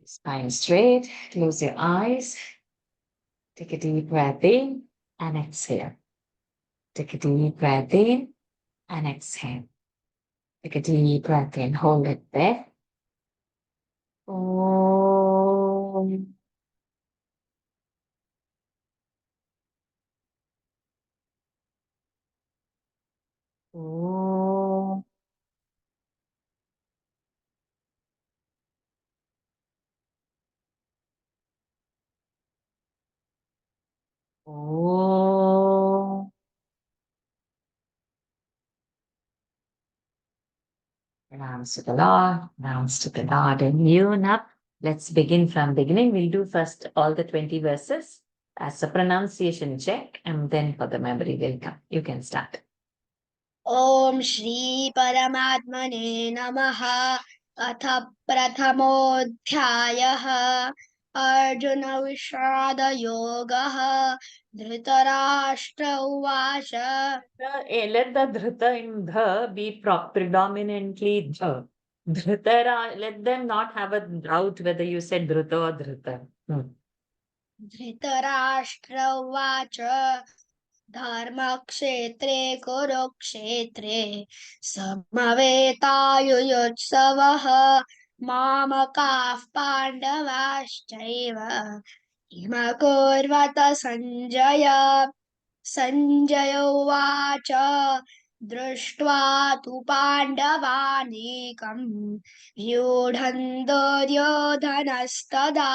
Spine straight. Close your eyes. Take a deep breath in and exhale. Take a deep breath in and exhale. Take a deep breath in. Hold it there. Om. Om. Om. Pronouns to the Lord. Pronouns to the Lord. And you up. Let's begin from beginning. We'll do first all the 20 verses as a pronunciation check, and then for the memory will come. You can start. ॐ श्री परमात्मने नमः। अथ प्रथमोऽध्यायः अर्जुन विषादयोगः। धृतराष्ट्र उवाच Let the dhrita in the be predominantly the. Dhrita, let them not have a doubt whether you said dhrita or dhrita. Dhritarashtra उवाच धर्मक्षेत्रे कुरुक्षेत्रे समवेतायुयुत्सवः मामकाः पाण्डवाश्चैव किमकुर्वत सञ्जय। सञ्जय उवाच दृष्ट्वा तु पाण्डवानीकम् व्यूढन् दुर्योधनस्तदा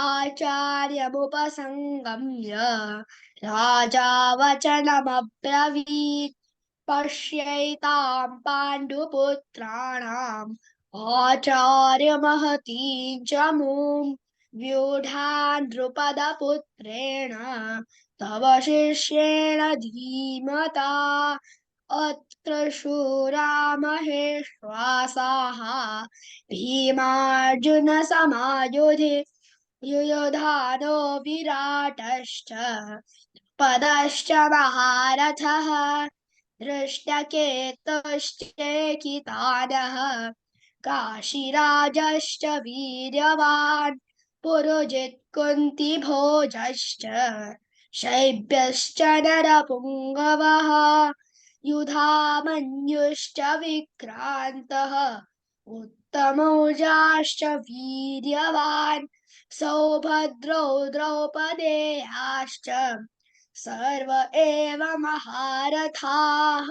आचार्यमुपसङ्गम्य राजा वचनमब्रवीत् पश्यैतां पाण्डुपुत्राणाम् आचार्यमहतीं च मूं व्यूढान् द्रुपदपुत्रेण तव शिष्येण धीमता। अत्र शूरा महेश्वासाः भीमार्जुनसमायुधि युयुधानो विराटश्च पदश्च महारथः धृष्टकेतुश्चेकितानः काशीराजश्च वीर्यवान् पुरुजित् कुन्तिभोजश्च शैब्यश्च नरपुङ्गवः युधामन्युश्च विक्रान्तः उत्तमौजाश्च वीर्यवान् सौभद्रौ द्रौपदेयाश्च सर्व एव महारथाः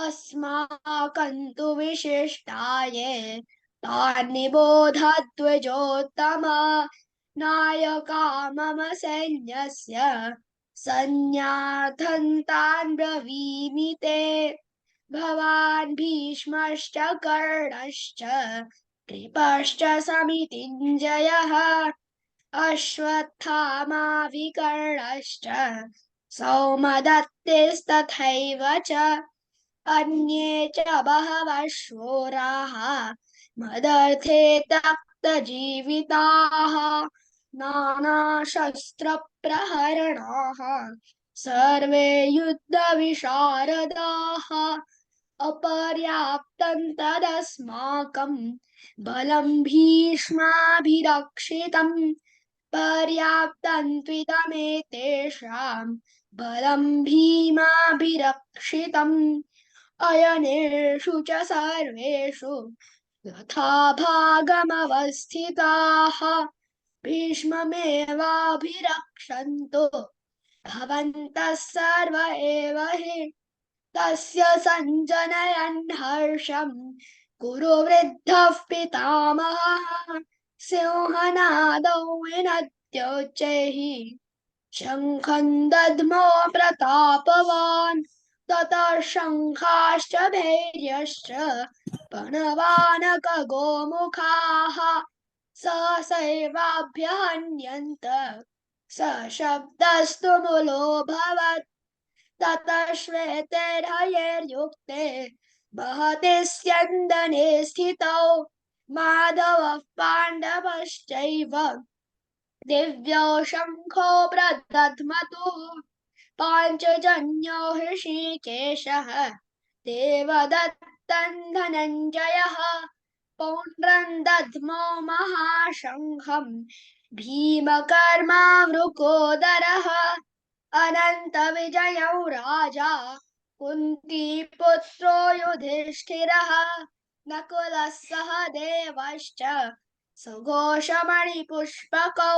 अस्माकं तु विशिष्टाये तान् निबोधद्विजोत्तम नायका मम सैन्यस्य सैन्यार्थं तान् ब्रवीमि ते। भवान् भीष्मश्च कर्णश्च कृपश्च समितिञ्जयः अश्वत्थामा विकर्णश्च सौमदत्तिस्तथैव च अन्ये च बहवः शूराः मदर्थे त्यक्तजीविताः नानाशस्त्रप्रहरणाः सर्वे युद्धविशारदाः अपर्याप्तं तदस्माकं बलं भीष्माभिरक्षितं पर्याप्तं त्विदमेतेषां बलं भीमाभिरक्षितम् अयनेषु च सर्वेषु यथा भागमवस्थिताः भीष्ममेवाभिरक्षन्तु भवन्तः सर्व एव हि तस्य सञ्जनयन् हर्षं कुरु वृद्धः पितामहः सिंहनादौ विनद्योच्चैः शङ्खं दद्मो प्रतापवान् ततः शङ्खाश्च भैर्यश्च प्रणवानकगोमुखाः सहसैवाभ्यहन्यन्त सशब्दस्तु मुलोऽभवत् ततः श्वेतैर्हयैर्युक्ते महति स्यन्दने स्थितौ माधवः पाण्डवश्चैव दिव्यौ शङ्खौ प्रदध्मतुः पाञ्चजन्यो हृषीकेशः देवदत्तं धनञ्जयः पौण्ड्रं दध्मो महाशङ्खं भीमकर्मावृकोदरः अनन्तविजयौ राजा कुन्तीपुत्रो युधिष्ठिरः नकुलः सह देवश्च सुघोषमणिपुष्पकौ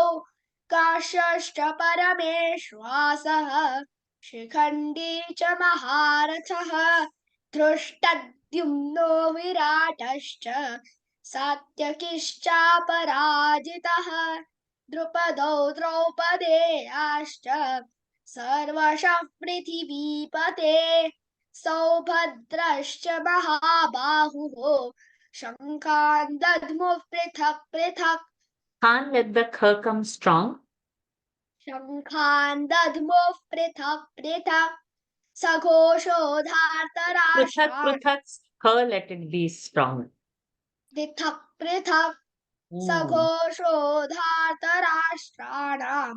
काश्यश्च परमेश्वासः शिखण्डी च महारथः धृष्टद्युम्नो विराटश्च सात्यकिश्चापराजितः द्रुपदौ द्रौपदेयाश्च सर्वशः पृथिवीपते सौभद्रश्च महाबाहुः शङ्खान् दध्मुः पृथक् पृथक् Khan, let the kh come strong. शङ्खान् दध्मुः पृथक् पृथक् सघोषो Prithak, धार्तराष्ट्रान् prithak, kh, let it be strong. पृथक् पृथक् Hmm. सघोषो धार्तराष्ट्राणां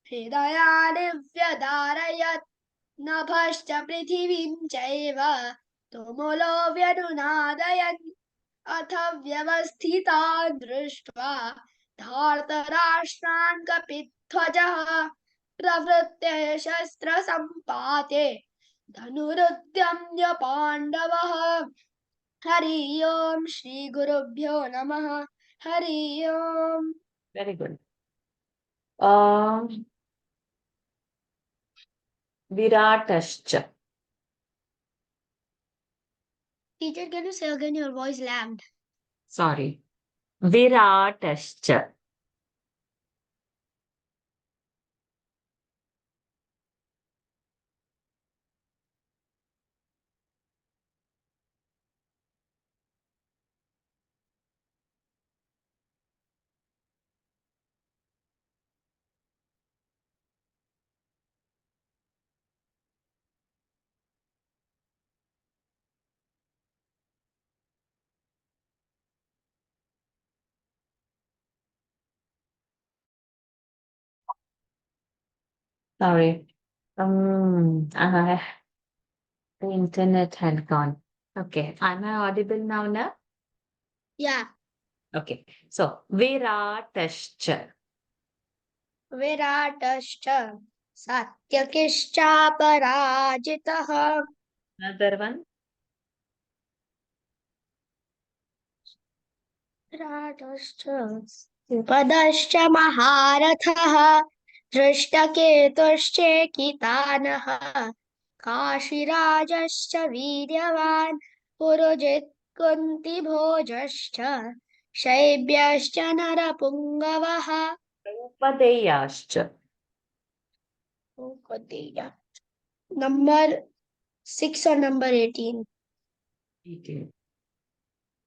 हृदयानि व्यदारयत् नभश्च पृथिवीं चैव तुमुलो व्यनुनादयन् अथ व्यवस्थितान् दृष्ट्वा धार्तराष्ट्रान् कपिध्वजः प्रवृत्ते शस्त्रसम्पाते धनुरुद्यम्य पाण्डवः हरि ओम श्री गुरुभ्यो नमः हरि ओम Very good. Viratascha. Teacher, can you say again? Your voice lagged. Sorry. Viratascha. Sorry. The internet had gone. Okay. Am I audible now, na? Yeah. Okay. So, Viratascha. विराटश्च सात्यकिश्चापराजितः Another one. विराटश्च द्रुपदश्च महारथः धृष्टकेतुश्चेकितानः काशीराजश्च वीर्यवान् पुरुजित् कुन्तिभोजश्च शैब्यश्च नरपुङ्गवः Draupadeyascha. Number 6 or number 18?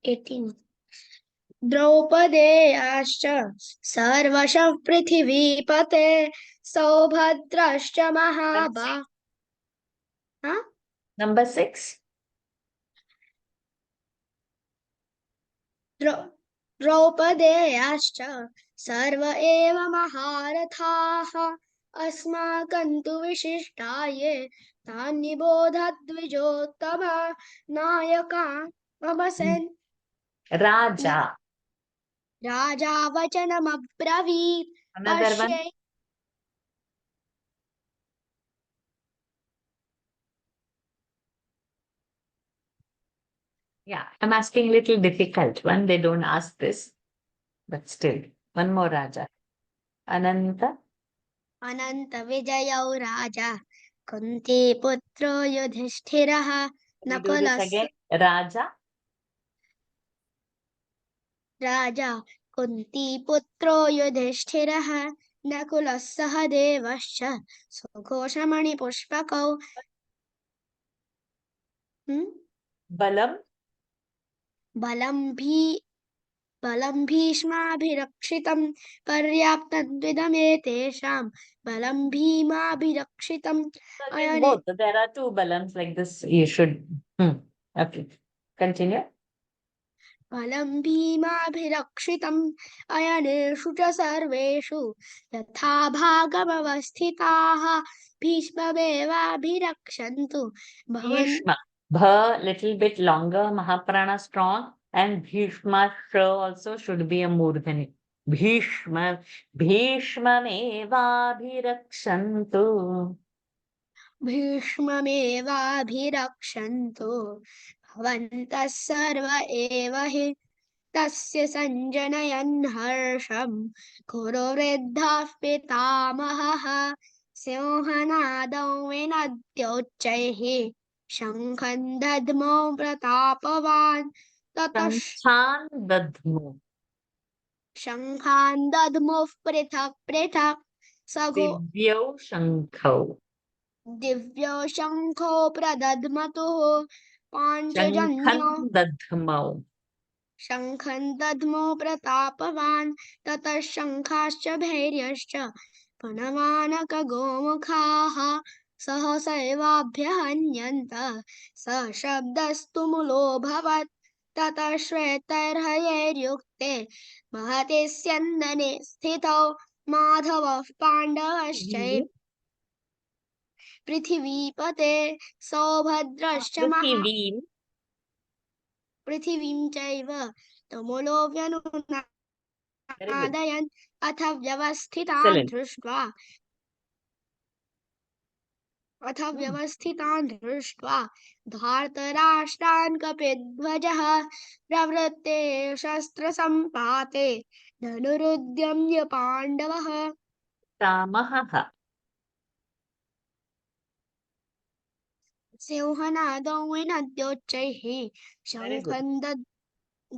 18. द्रौपदेयाश्च सर्वशः पृथिवीपते सौभद्रश्च महाबा Number 6. द्रौपदेयाश्च सर्व एव महारथाः अस्माकं तु विशिष्टाये तान् निबोधद्विजोत्तम नायका अवसन् Raja. राजा वचनमब्रवीत् Another one. पश्ये Yeah, I'm asking little difficult one. They don't ask this, but still. One more Raja. Ananta. अनंत विजयौ राजा कुन्तीपुत्रो युधिष्ठिरः We do this नकुलस्य again. Raja. राजा कुन्तीपुत्रो युधिष्ठिरः नकुलः सह देवश्च सुघोषमणिपुष्पकौ Balam. बलं भीष्माभिरक्षितं पर्याप्तं द्विदमेतेषां बलं भीमाभिरक्षितं In both, there are two balams like this. You should. Okay. Continue. बलं भीमाभिरक्षितं अयनेषु च सर्वेषु यथा भागमवस्थिताः भीष्ममेवाभिरक्षन्तु भवन् Bhishma. Bha, little bit longer. Mahaprana strong. And Bhishma also should be a Murdhani. Bhishma, Bhishmamevabhirakshantu. भीष्ममेवाभिरक्षन्तु भवन्तः सर्व एव हि तस्य सञ्जनयन् हर्षम् कुरुवृद्धः पितामहः सिंहनादौ विनद्योच्चैः शङ्खं दद्मो प्रतापवान् ततः Shankhan Dadhmu. शङ्खान् दद्मुः पृथक् पृथक् सगो Divyau Shankau. दिव्यो शङ्खो प्रदद्मतुः पाञ्चजन्यो Shankhan Dadhmau. शङ्खं दद्मो प्रतापवान् ततः शङ्खाश्च भैर्यश्च प्रणवानकगोमुखाः सहसैवाभ्यहन्यन्त सशब्दस्तु मुलोऽभवत् ततः श्वेतैर्हयैर्युक्ते महति स्यन्दने स्थितौ माधवः पाण्डवश्चैव पृथिवीपते सौभद्रश्च Prithivim. पृथिवीं चैव तमुलो Very good. व्यनुनादयन् अथ व्यवस्थितान् Excellent. दृष्ट्वा धार्तराष्ट्रान् कपिध्वजः प्रवृत्ते शस्त्रसम्पाते धनुरुद्यम्य पाण्डवः Tamaha. सिंहनादौ विनद्योच्चैः Very good. शङ्खं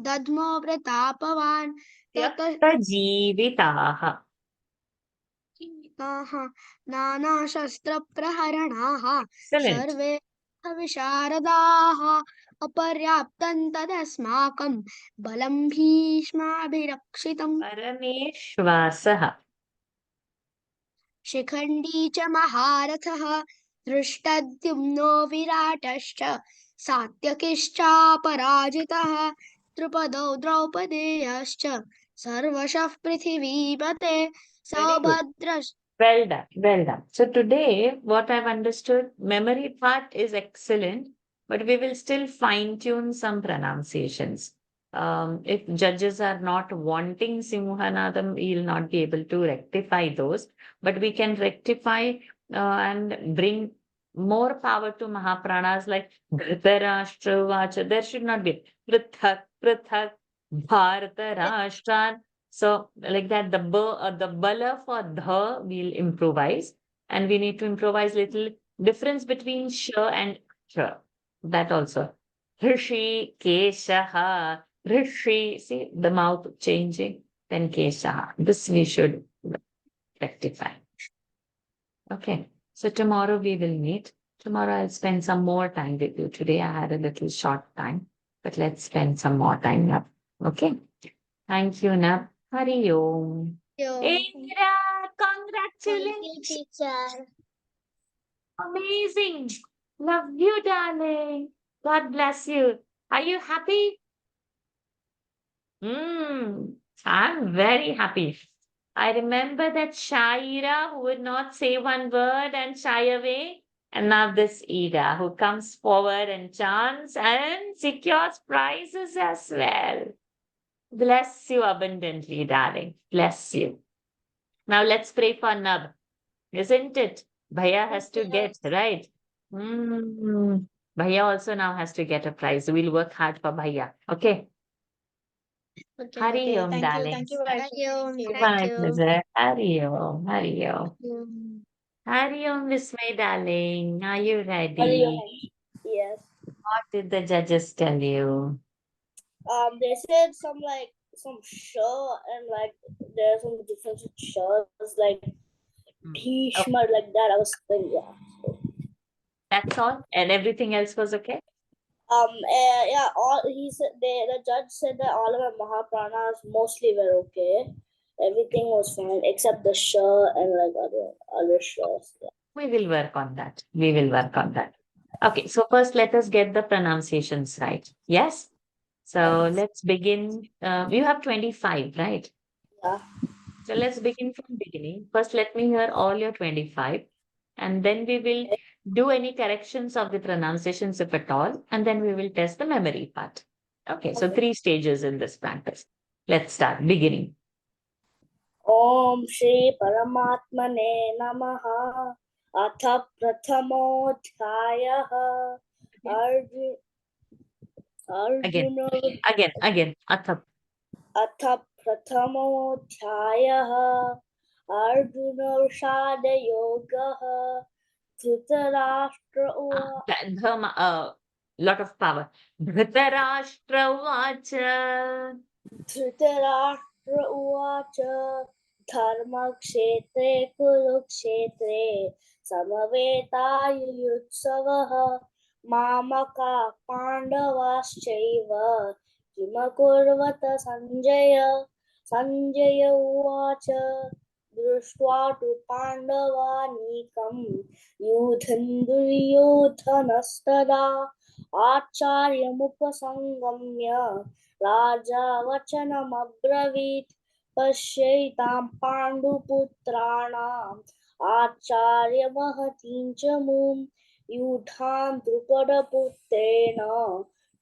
दद्मो प्रतापवान् ततः Tyakta Jeevitaha. नानाशस्त्रप्रहरणाः Excellent. सर्वे विशारदाः अपर्याप्तं तदस्माकं बलं भीष्माभिरक्षितम् Parameshwasaha. शिखण्डी च महारथः धृष्टद्युम्नो विराटश्च सात्यकिश्चापराजितः द्रुपदौ द्रौपदेयश्च सर्वशः पृथिवीपते Very good. सौभद्रश्च Well done. Well done. So today, what I've understood, memory part is excellent, but we will still fine tune some pronunciations. If judges are not wanting Simhanadam, we'll not be able to rectify those, but we can rectify and bring more power to Mahapranas like Dhritarashtra Vacha. There should not be Prithak, Prithak, Bharata so like that, the bala for the we'll improvise, and we need to improvise little difference between sh and ch. That also. Rishi, Keshaha, Rishi. See the mouth changing, then Keshaha. This we should rectify. Okay. So tomorrow we will meet. Tomorrow I'll spend some more time with you. Today I had a little short time, but let's spend some more time now. Okay. Thank you, Nab. Hari Om. Indra, congratulations. teacher. Amazing. Love you, darling. God bless you. Are you happy? I'm very happy. I remember that Shaira who would not say one word and shy away. And now this Ida who comes forward and chants and secures prizes as well. Bless you abundantly, darling. Bless you. Now let's pray for Nab, isn't it? Bhaiya has to get, right? Bhaiya also now has to get a prize. We'll work hard for Bhaiya. Okay. Hari Om, Thank darling. you very much. My pleasure. Hari Om. Hari Om. you. Hari Om, Vismay, darling. Are you ready? Yes. What did the judges tell you? They said some show and there's some different shows like Bhishma like that. I was saying That's all? And everything else was okay? yeah. All he said. The judge said that all of the Mahapranas mostly were okay. Everything was fine except the show and other shows. Yeah. We will work on that. We will work on that. Okay, so first let us get the pronunciations right. Yes? So let's begin. You have 25, right? Yeah. So let's begin from beginning. First, let me hear all your 25, and then we will do any corrections of the pronunciations if at all, and then we will test the memory part. Okay, so Okay. 3 stages in this practice. Let's start. Beginning. Om Shri Paramatmane Namaha. अथ प्रथमोऽध्यायः Arjuna Again. Arjuna Again. Athap. अथ प्रथमोऽध्यायः अर्जुनविषादयोगः धृतराष्ट्र उवाच Dharma, lot of power. Dhritarashtra Uvacha. Dhritarashtra उवाच धर्मक्षेत्रे कुरुक्षेत्रे समवेतायुयुत्सवः मामका पाण्डवाश्चैव किमकुर्वत सञ्जय सञ्जय उवाच दृष्ट्वा तु पाण्डवानीकं यूथं दुर्योधनस्तदा आचार्यमुपसंगम्य राजा वचनमब्रवीत् पश्यैतां पाण्डुपुत्राणाम् आचार्यमहतीं च मूं यूथां द्रुपदपुत्रेण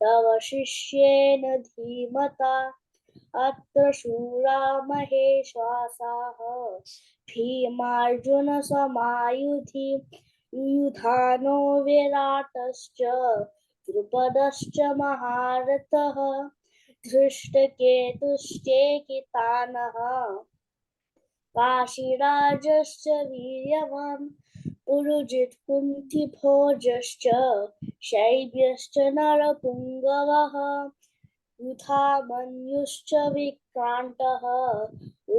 तव शिष्येन धीमता अत्र शूरा महेश्वासाः भीमार्जुनसमायुधि युधानो विराटश्च द्रुपदश्च महारथः धृष्टकेतुश्चेकितानः काशीराजश्च वीर्यवान् पुरुजित् कुन्तिभोजश्च शैब्यश्च नरपुङ्गवः युधामन्युश्च विक्रान्तः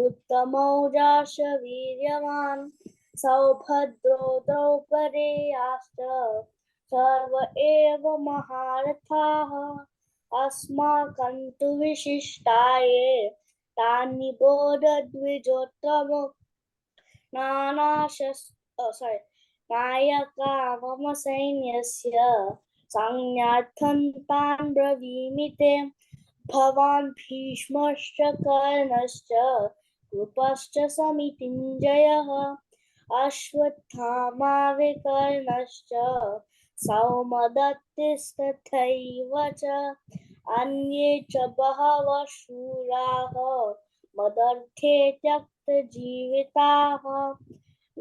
उत्तमौजाश्च वीर्यवान् सौभद्रो द्रौपदेयाश्च सर्व एव महारथाः अस्माकं तु विशिष्टाये तानि बोधद्विजोत्तम नायका मम सैन्यस्य संज्ञार्थं तान् ब्रवीमि ते भवान् भीष्मश्च कर्णश्च कृपश्च समितिञ्जयः अश्वत्थामा विकर्णश्च सौमदत्तिस्तथैव च अन्ये च बहवः शूराः मदर्थे त्यक्तजीविताः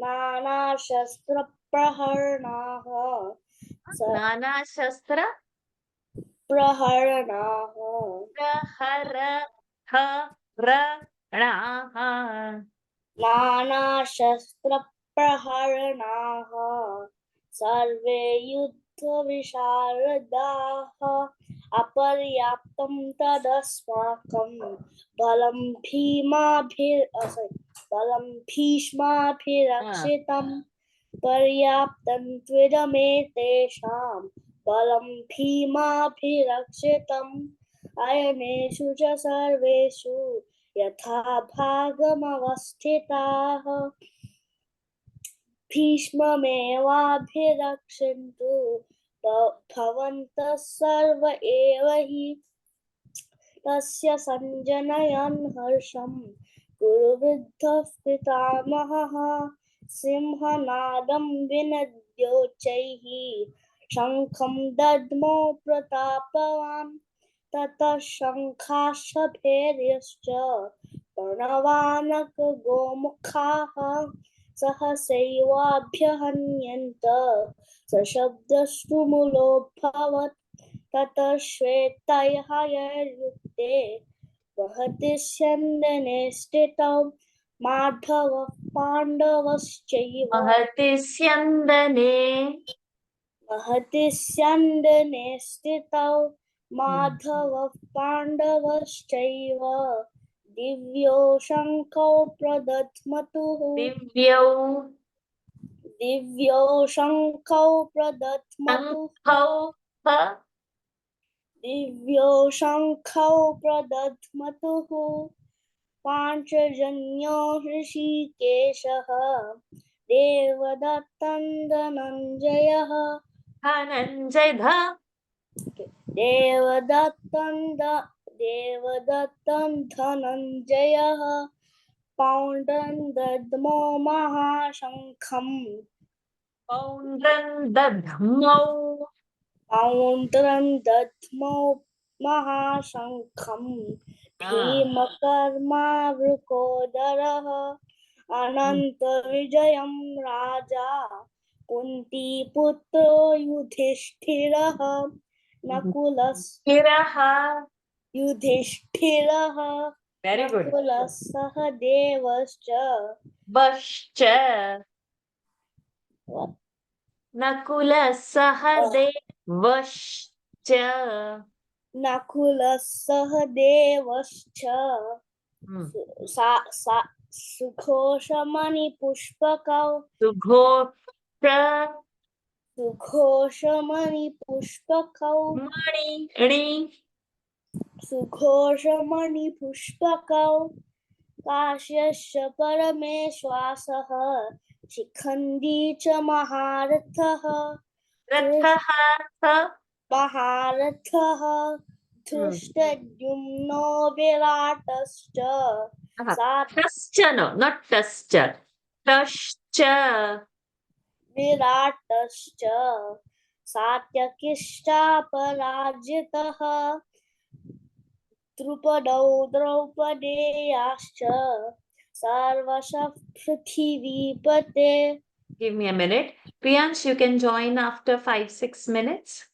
नानाशस्त्रप्रहरणाः Nana Shastra प्रहरणाः Praharaha. नानाशस्त्रप्रहरणाः सर्वे युद्धविशारदाः अपर्याप्तं तदस्माकं बलं भीष्माभिरक्षितं पर्याप्तं त्विदमेतेषां बलं भीमाभिरक्षितम् अयनेषु च सर्वेषु यथा भागमवस्थिताः भीष्ममेवाभिरक्षन्तु भवन्तः सर्व एव हि तस्य सञ्जनयन् हर्षं गुरुवृद्धः पितामहः सिंहनादं विनद्योच्चैः शङ्खं दद्मो प्रतापवान् ततः शङ्खाश्च भैर्यश्च प्रणवानकगोमुखाः सहसैवाभ्यहन्यन्त सशब्दस्तु मूलोऽभवत् ततः श्वेतैर्युक्ते वहति स्यन्दने स्थितौ माधवः पाण्डवश्चैव महति स्यन्दने स्थितौ माधवः पाण्डवश्चैव दिव्यो शङ्खौ प्रदध्मतुः दिव्यो शङ्खौ प्रदध्मतुः पाञ्चजन्यो ऋषिकेशः देवदत्तं धनञ्जयः देवदत्तं धनञ्जयः पौण्ड्रं दद्मो महाशङ्खम् पौण्ड्रं दद्मो महाशङ्खं भीमकर्मावृकोदरः अनन्तविजयं राजा कुन्तीपुत्रो युधिष्ठिरः युधिष्ठिरः Very good. नकुलः सहदेवश्च Vascha. Nakula Sahadevascha. नकुलः सहदेवश्च सुघोषमणिपुष्पकौ सुघोषमणिपुष्पकौ काश्यश्च परमेश्वासः शिखण्डी च महारथः धृष्टद्युम्नो विराटश्च विराटश्च सात्यकिश्चापराजितः द्रुपदौ द्रौपदेयाश्च सर्वशः पृथिवीपते. Give me a minute. Priyansh, you can join after 5-6 minutes.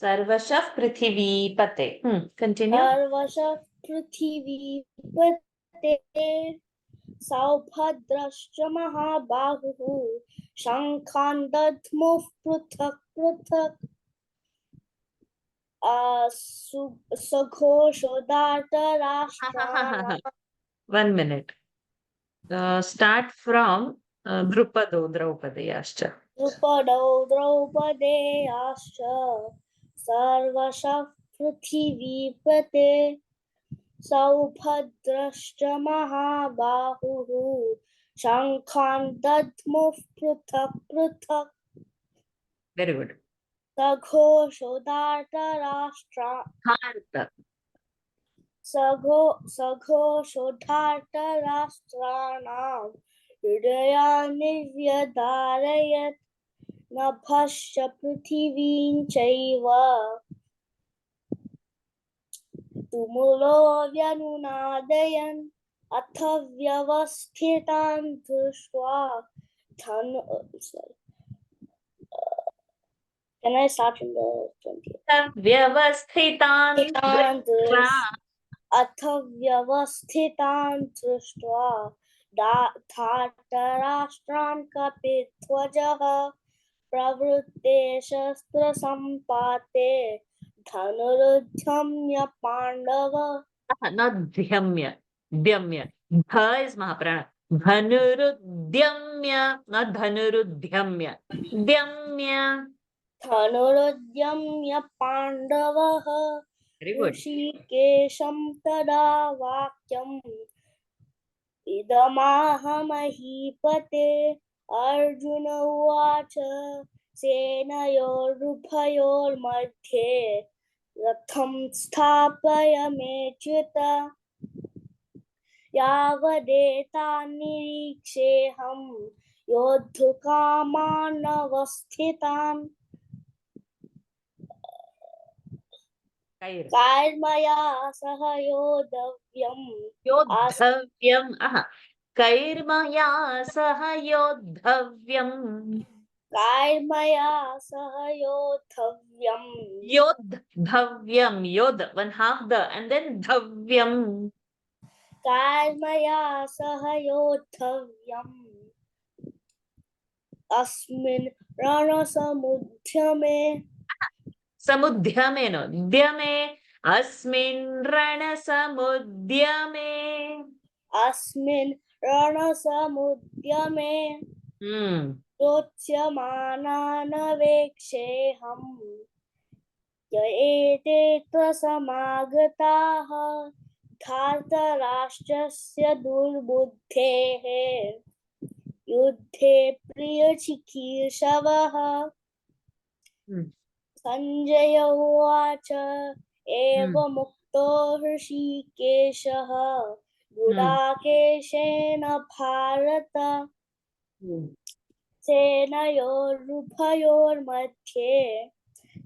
Sarvashah Prithivipate. Continue. सर्वशः पृथिवीपते सौभद्रश्च महाबाहुः शङ्खान् दध्मुः पृथक् पृथक् सघोषोदार्तराष्ट्राणाम्. 1 minute. Start from Drupado Draupadeyascha. द्रुपदौ द्रौपदेयाश्च सर्वशः पृथिवीपते सौभद्रश्च महाबाहुः शङ्खान् दध्मुः पृथक् पृथक् Very good. सघोषोधार्तराष्ट्राणां हृदयानि व्यधारयत् नभश्च पृथिवीं चैव तुमुलो व्यनुनादयन् अथ व्यवस्थितान् दृष्ट्वा Can I start from the 20th? अथ व्यवस्थितान् दृष्ट्वा धार्तराष्ट्रान् कपिध्वजः प्रवृत्ते शस्त्रसम्पाते धनुरुद्यम्य Pandava. Not dhyamya. Dhyamya. Dha is Mahaprana. Dhanurudyamya. Not dhanurudhyamya. Dhyamya. धनुरुद्यम्य पाण्डवः. Very good. ऋषिकेशं तदा वाक्यम् इदमाह महीपते. अर्जुन उवाच सेनयोरुभयोर्मध्ये रथं स्थापयमेच्युत यावदेतान्निरीक्षेऽहं योद्धुकामानवस्थितान्. कैर्मया सह योद्धव्यम्. कैर्मया सह योद्धव्यम्. कैर्मया सह योद्धव्यम्. Yodhavyam. Yod. 1/2 the and then dhavyam. कैर्मया सह योद्धव्यम्. अस्मिन् रणसमुद्यमे. Samudhyame no. Dhyame. Asmin ranasamudyame. अस्मिन् रणसमुद्यमे योत्स्यमानानवेक्षेऽहम् य एते त्वसमागताः धार्तराष्ट्रस्य दुर्बुद्धेः युद्धे प्रियचिकीर्षवः. संजय उवाच एवमुक्तो ऋषिकेशः गुडाकेशेन भारत. सेनयोरुभयोर्मध्ये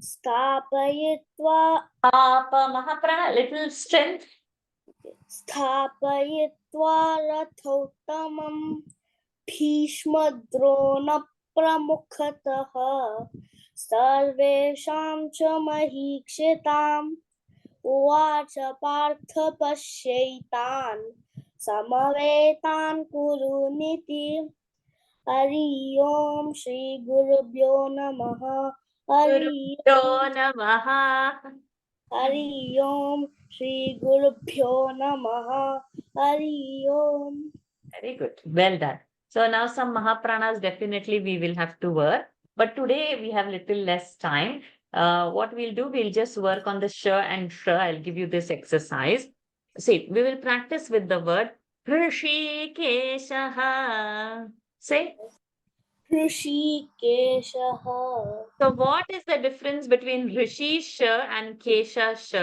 स्थापयित्वा Papa Mahaprana, little strength. स्थापयित्वा रथोत्तमं भीष्मद्रोणप्रमुखतः सर्वेषां च महीक्षिताम् उवाच पार्थ पश्यैतान् समवेतान् कुरुनिति हरि ओं श्री गुरुभ्यो नमः हरि Gurubhyo Namaha. हरि ओं श्री गुरुभ्यो नमः हरि ओं. Very good. Well done. So now some Mahapranas definitely we will have to work. But today we have little less time. What we'll do, we'll just work on the sh and sh. I'll give you this exercise. See, we will practice with the word Hrishikeshaha. Say. ऋषिकेशः. So what is the difference between Rishi sh and Kesha sh?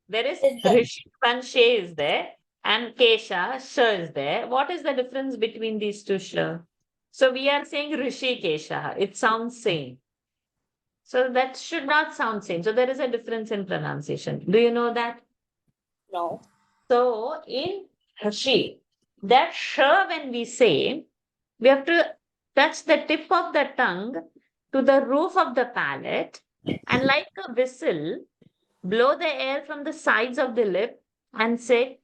There is Is the- Rishi, one she is there, and Kesha, sh is there. What is the difference between these two sh? So we are saying Rishi Kesha. It sounds same. So that should not sound same. So there is a difference in pronunciation. Do you know that? No. So in Rishi, that sh when we say, we have to touch the tip of the tongue to the roof of the palate, and like a whistle, blow the air from the sides of the lip and say,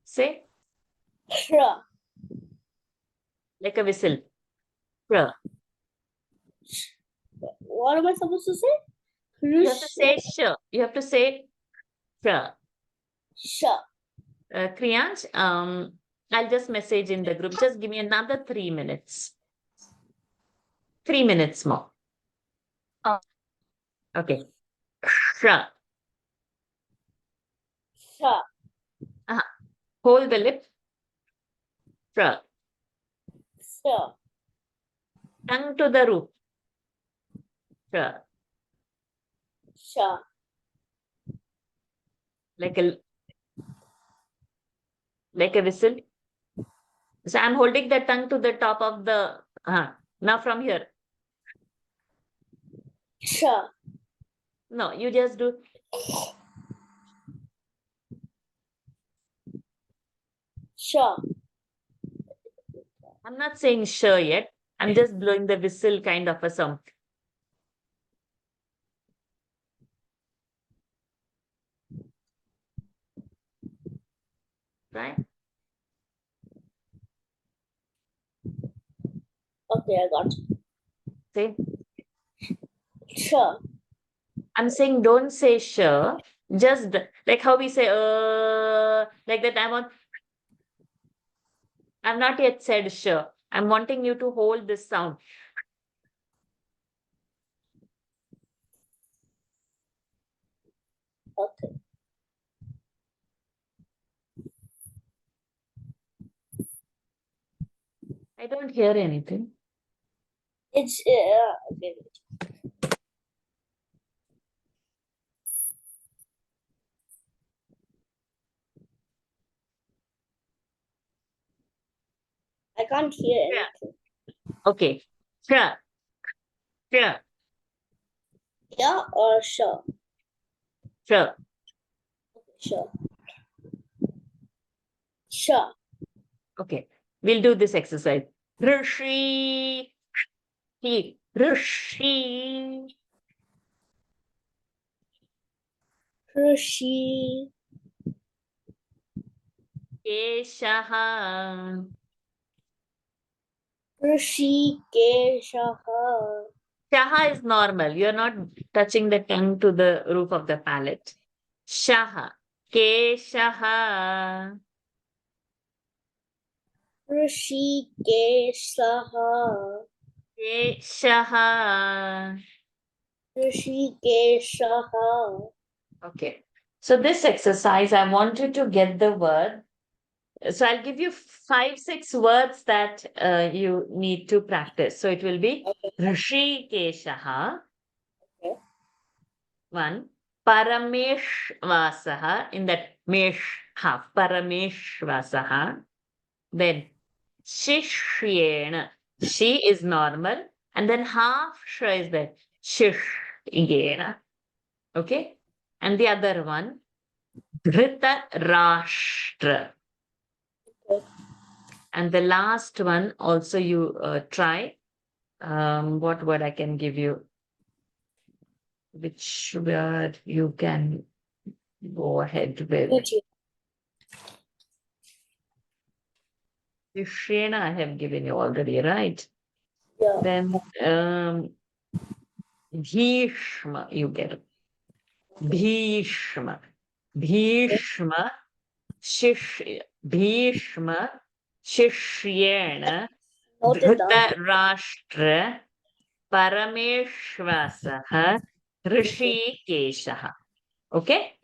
say Shra. like a whistle. Pr. What am I supposed to say? You have to say sh. You have to say pr. Sha. Kriyansh, I'll just message in the group. Just give me another 3 minutes. 3 minutes more. Oh. Okay. Sh. Sha. Hold the lip. Pr. Sha. Tongue to the roof. Pr. Sha. Like a whistle. So I'm holding the tongue to the top of the. Now from here. Sha. No, you just do. Sha. I'm not saying sure yet. I'm just blowing the whistle kind of a sound. Right? Okay, I got it. Say. Sha. I'm saying don't say sure. Just like how we say like that. I've not yet said sure. I'm wanting you to hold this sound. Okay. I don't hear anything. It's okay. I can't hear Yeah. anything. Okay. Sure. Sure. Yeah or sure? Sure. Sure. Sure. Okay. We'll do this exercise. Rishi. Rishi. Rishi. Keshaha. Rishikeshaha. Shaha is normal. You're not touching the tongue to the roof of the palate. Shaha. Keshaha. Rishikeshaha. Keshaha. Rishikeshaha. Okay. So this exercise, I want you to get the word. So I'll give you 5, 6 words that you need to practice. So it will be Okay. Rishikeshaha. Okay. 1. Parameshvasaha. In that mesh half. Parameshvasaha. Then Shishyena. She is normal. And then half sh is there. Shishyena. Okay. And the other one, Dhritarashtra. Okay. And the last one also you try. What word I can give you? Which word you can go ahead with? Gucci. Shishyena I have given you already, right? Yeah. Then Bhishma you get. Bhishma. Bhishma. Bhishma. Shishyena. Note it down. Dhritarashtra. Parameshwasah. Rishikeshah. Okay?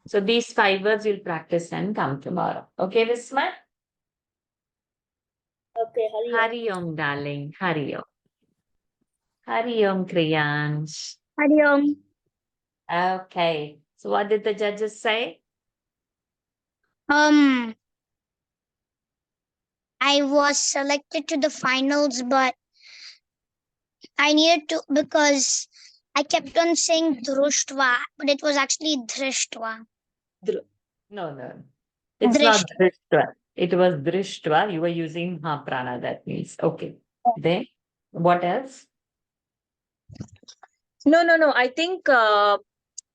So these 5 words you'll practice and come tomorrow. Okay, Visma? Okay, Hari Om. Hari Om, darling. Hari Om. Hari Om, Kriyansh. Hari Om. Okay. So what did the judges say? I was selected to the finals, but I needed to because I kept on saying Društva, but it was actually Drishtva. No. It's not Drishtva. Drishtva. It was Drishtva. You were using Mahaprana, that means. Okay. Then, what else? No. I think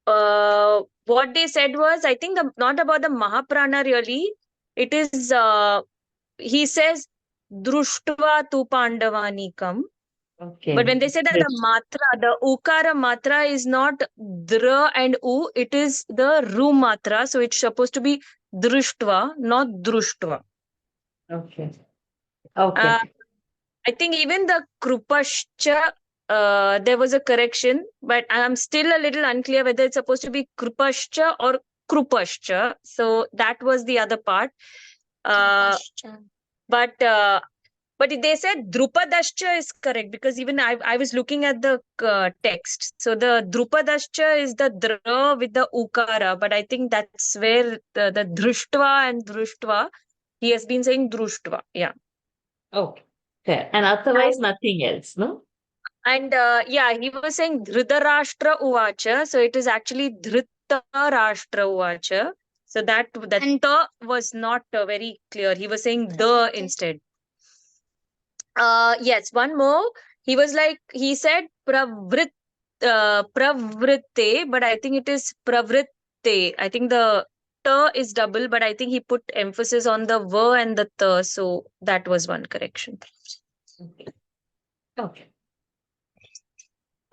what they said was, I think not about the Mahaprana really. It is, he says, Društva tu Pandavanikam. Okay. But when they say that the matra, the ukara matra is not dra and u, it is the ru matra. So it's supposed to be Društva, not Društva. Okay. Okay. I think even the Krupascha, there was a correction, but I'm still a little unclear whether it's supposed to be Krupascha or Krupascha. So that was the other part. But they said Drupadascha is correct because even I was looking at the text. So the Drupadascha is the dra with the ukara, but I think that's where the Drishtva and Drishtva, he has been saying Društva. Yeah. Okay. Fair. And otherwise, nothing else, no? And he was saying Dhritarashtra Uvacha. So it is actually Dhritarashtra Uvacha. So that And- ta was not very clear. He was saying the Okay. instead. Yes, one more. He said pravritte, but I think it is pravritte. I think the ta is double, but I think he put emphasis on the va and the ta. So that was one correction. Okay.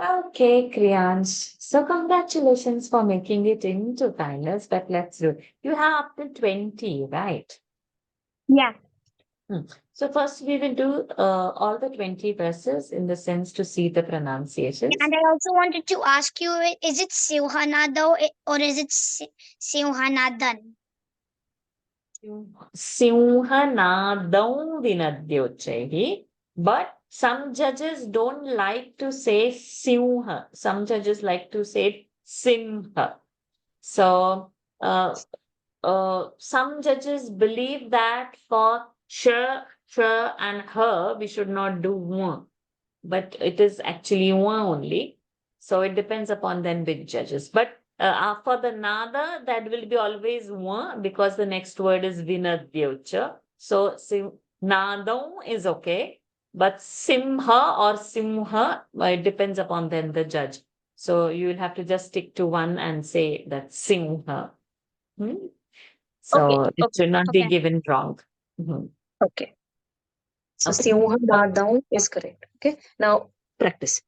Okay, Kriyansh. So congratulations for making it into finals, but let's do it. You have up to 20, right? Yeah. So first we will do all the 20 verses in the sense to see the pronunciations. And I also wanted to ask you, is it Simhanado or is it Simhanadan? Simhanadam vinadyochaihi. But some judges don't like to say simha. Some judges like to say simha. So some judges believe that for sh, and her, we should not do wa. But it is actually wa only. So it depends upon then which judges. But for the nada, that will be always wa because the next word is vinadyocha. So nadam is okay. But simha or simha, it depends upon then the judge. So you will have to just stick to one and say that simha. So it should not be given wrong. Okay. So Okay. Simhanadam is correct. Okay. Now practice.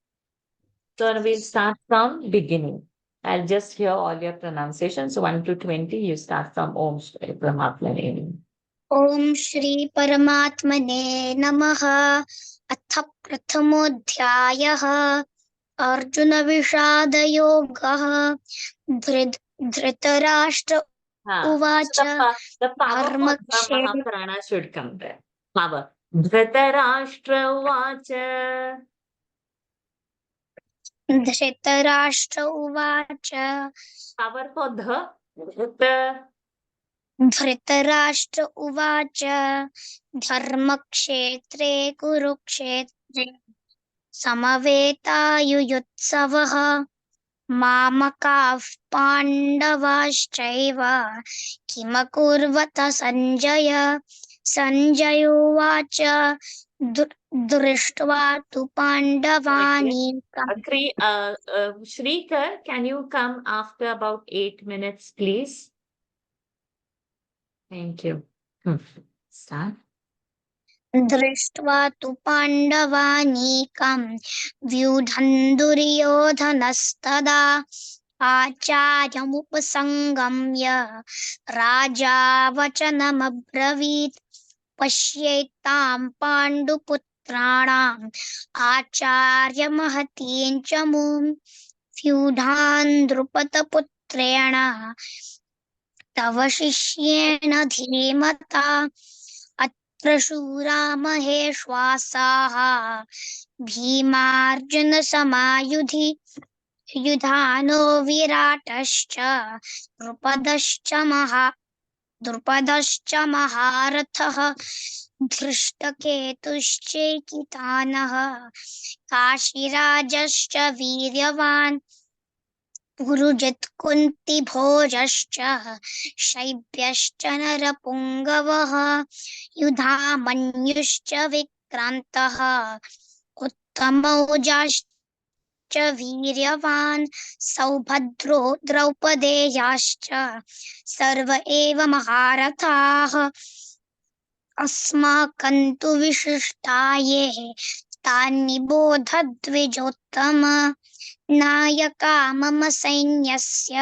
So we'll start from beginning. I'll just hear all your pronunciations. So 1 to 20, you start from Om Shri Paramatmane. Om Shri Paramatmane Namaha. अथ प्रथमोऽध्यायः अर्जुन विषाद योगः धृतराष्ट्र उवाच The power of धर्मक्षेत्रे Mahaprana should come there. Power. Dhritarashtra uvacha. Dhritarashtra उवाच Power for the. Dhritarashtra उवाच धर्मक्षेत्रे कुरुक्षेत्रे समवेतायुयुत्सवः मामकाः पाण्डवाश्चैव किमकुर्वत सञ्जय सञ्जय उवाच दृष्ट्वा तु पाण्डवानीकम् Shrikar, can you come after about 8 minutes, please? Thank you. Start. दृष्ट्वा तु पाण्डवानीकं व्यूढन् दुर्योधनस्तदा आचार्यमुपसङ्गम्य राजा वचनमब्रवीत् पश्येतां पाण्डुपुत्राणाम् आचार्यमहतीं च मूं व्यूढान् द्रुपदपुत्रेण तव शिष्येण धीमता शूरा महेश्वासाः भीमार्जुनसमायुधि युधानो विराटश्च द्रुपदश्च महारथः धृष्टकेतुश्चैकितानः काशीराजश्च वीर्यवान् पुरुजित् कुन्तिभोजश्च शैब्यश्च नरपुङ्गवः युधामन्युश्च विक्रान्तः उत्तमौजाश्च वीर्यवान् सौभद्रो द्रौपदेयाश्च सर्व एव महारथाः अस्माकं तु विशिष्टाये तान्निबोधद्विजोत्तम नायका मम सैन्यस्य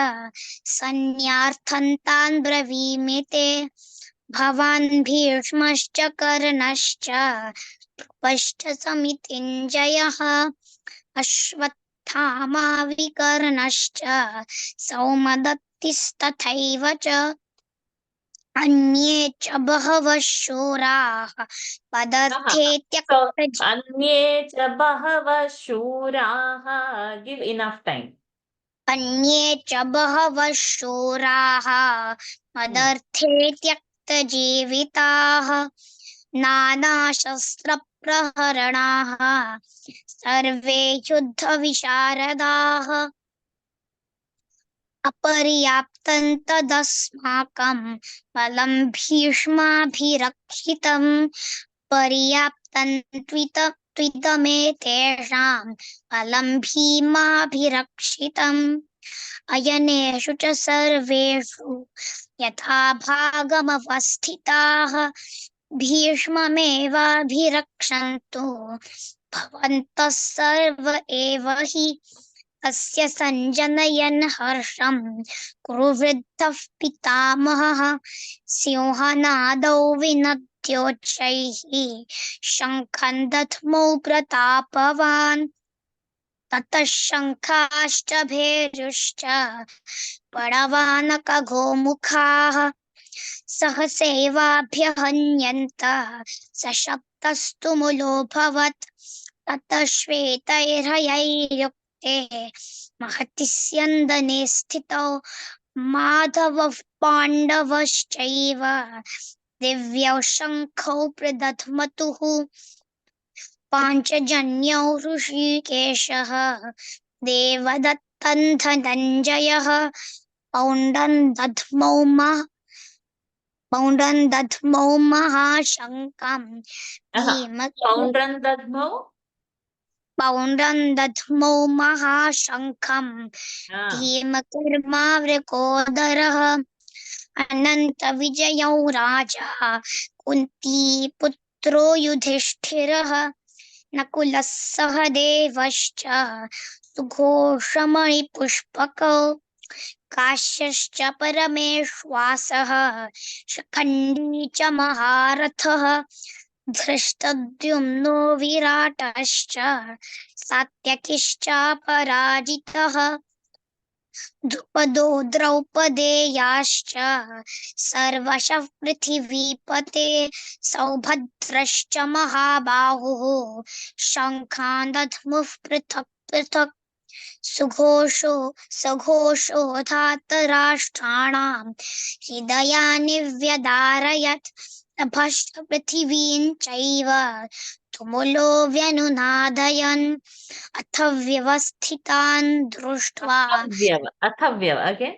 सैन्यार्थं तान् ब्रवीमि ते भवान् भीष्मश्च कर्णश्च कृपश्च समितिञ्जयः अश्वत्थामा विकर्णश्च सौमदत्तिस्तथैव च अन्ये च बहवः शूराः पदर्थे त्यक्तजीवाः Anye cha bahava shuraha. Give enough time. अन्ये च बहवः शूराः मदर्थे त्यक्तजीविताः नानाशस्त्रप्रहरणाः सर्वे युद्धविशारदाः अपर्याप्तं तदस्माकं बलं भीष्माभिरक्षितं पर्याप्तं त्विदमेतेषां बलं भीमाभिरक्षितम् अयनेषु च सर्वेषु यथा भागमवस्थिताः भीष्ममेवाभिरक्षन्तु भवन्तः सर्व एव हि अस्य सञ्जनयन् हर्षं कुरुवृद्धः पितामहः सिंहनादौ विनद्योच्चैः शङ्खं दध्मौ प्रतापवान् ततः शङ्खाश्च भैर्यश्च पणवानकगोमुखाः सहसैवाभ्यहन्यन्त सशब्दस्तु मुलोऽभवत् ततः श्वेतैर्हयैर्युक्ते महति स्यन्दने स्थितौ माधवः पाण्डवश्चैव दिव्यौ शङ्खौ प्रदध्मतुः पाञ्चजन्यौ ऋषिकेशः देवदत्तं धनञ्जयः पौण्डं दध्मौ महाशङ्खं Poundran dadmo. पौण्डं दध्मौ महाशङ्खं Ah. भीमकर्मावृकोदरः अनन्तविजयौ राजा कुन्तीपुत्रो युधिष्ठिरः नकुलः सहदेवश्च सुघोषमणिपुष्पकौ काश्यश्च परमेश्वासः शिखण्डी च महारथः धृष्टद्युम्नो विराटश्च सात्यकिश्चापराजितः द्रुपदो द्रौपदेयाश्च सर्वशः पृथिवीपते सौभद्रश्च महाबाहुः शङ्खान् दध्मुः पृथक् पृथक् सघोषो धातराष्ट्राणां हृदयानि व्यदारयत् नभश्च पृथिवीं चैव तुमुलो व्यनुनादयन् अथ व्यवस्थितान् दृष्ट्वा Athavyav, again.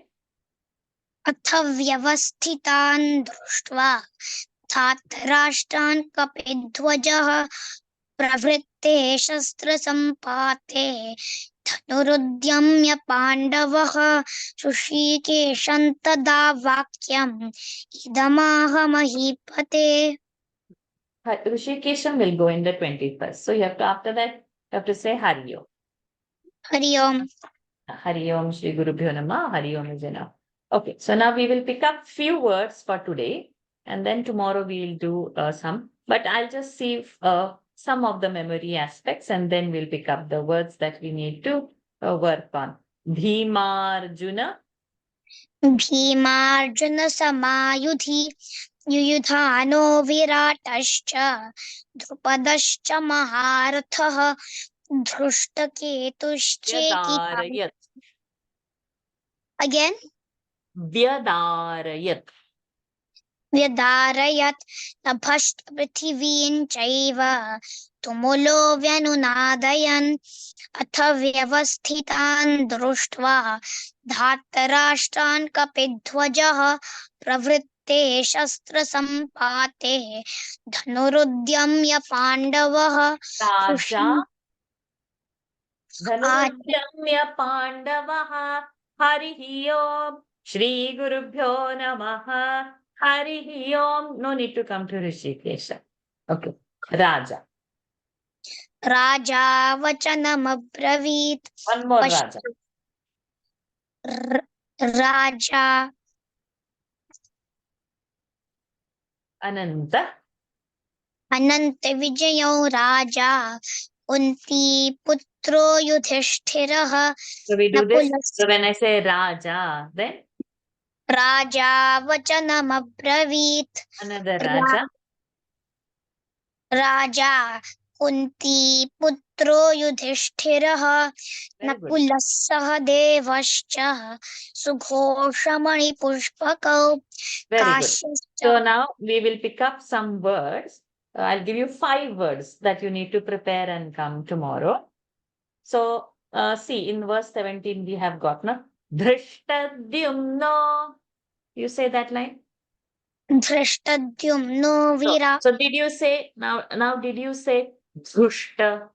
धातराष्ट्रान् कपिध्वजः प्रवृत्ते शस्त्रसम्पाते धनुरुद्यम्य पाण्डवः ऋषिकेशं तदा वाक्यम् इदमाह महीपते. Rishikesham will go in the 21st. So you have to, after that, you have to say Hari Om. Hari Om. Hari Om Shri Gurubhyo Namah. Hari Om is enough. Okay, so now we will pick up few words for today, and then tomorrow we will do some. But I'll just see some of the memory aspects, and then we'll pick up the words that we need to work on. Bhimarjuna. Bhimarjun समायुधि युयुधानो विराटश्च द्रुपदश्च महारथः धृष्टकेतुश्चेकितानः. Vyadarayat. Again. Vyadarayat. व्यदारयत् नभश्च पृथिवीं चैव तुमुलो व्यनुनादयन् अथ व्यवस्थितान् दृष्ट्वा धातराष्ट्रान् कपिध्वजः प्रवृत्ते शस्त्रसम्पाते धनुरुद्यम्य पाण्डवः Raja. Dhanurudyamya Pandavaha. Harihi Om. Shri Gurubhyo Namaha. Harihi Om. No need to come to Rishikesha. Okay. Raja. राजा वचनमब्रवीत्. One more Raja. राजा Ananta. अनंत विजयो राजा कुंती पुत्रो युधिष्ठिरः. So we do this. नकुलस्य So when I say Raja, then राजा वचनमब्रवीत्. another Raja. राजा कुंती पुत्रो युधिष्ठिरः. Very good. नकुलः सहदेवश्च सुघोषमणिपुष्पकौ. Very good. काश्यश्च. So now we will pick up some words. I'll give you 5 words that you need to prepare and come tomorrow. So see, in verse 17 we have got na Dhrishtadyumno. You say that line. धृष्टद्युम्नो वीरा. So did you say now did you say Dhrushta?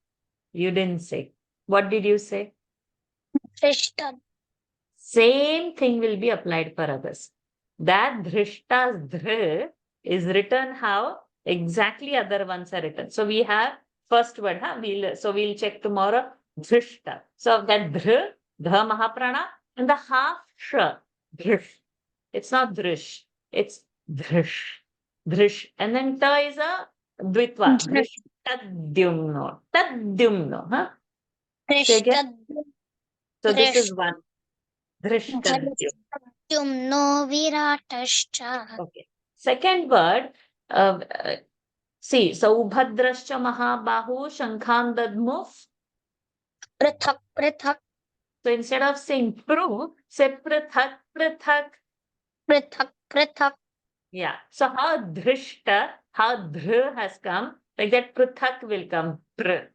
You didn't say. What did you say? धृष्ट. Same thing will be applied for others. That Dhrishta's Dhr is written how exactly other ones are written. So we have first word, we'll check tomorrow. Dhrishta. So that Dhr, Dha Mahaprana, and the half Sh, Dhrish. It's not Dhrish, it's Dhrish. Dhrish. And then Ta is a Dvitva. Dhrishtadyumno. Tadyumno. Huh? Say again. So this is one. Dhrishtadyumno. धृष्टद्युम्नो विराटश्च. Okay. Second word, see, Saubhadrascha Mahabahu Shankhan Dadmuf. पृथक् पृथक्. So instead of saying Pru, say Prithak Prithak. पृथक् पृथक्. Yeah. So how Dhrishta, how Dhr has come, like that Prithak will come. Pr.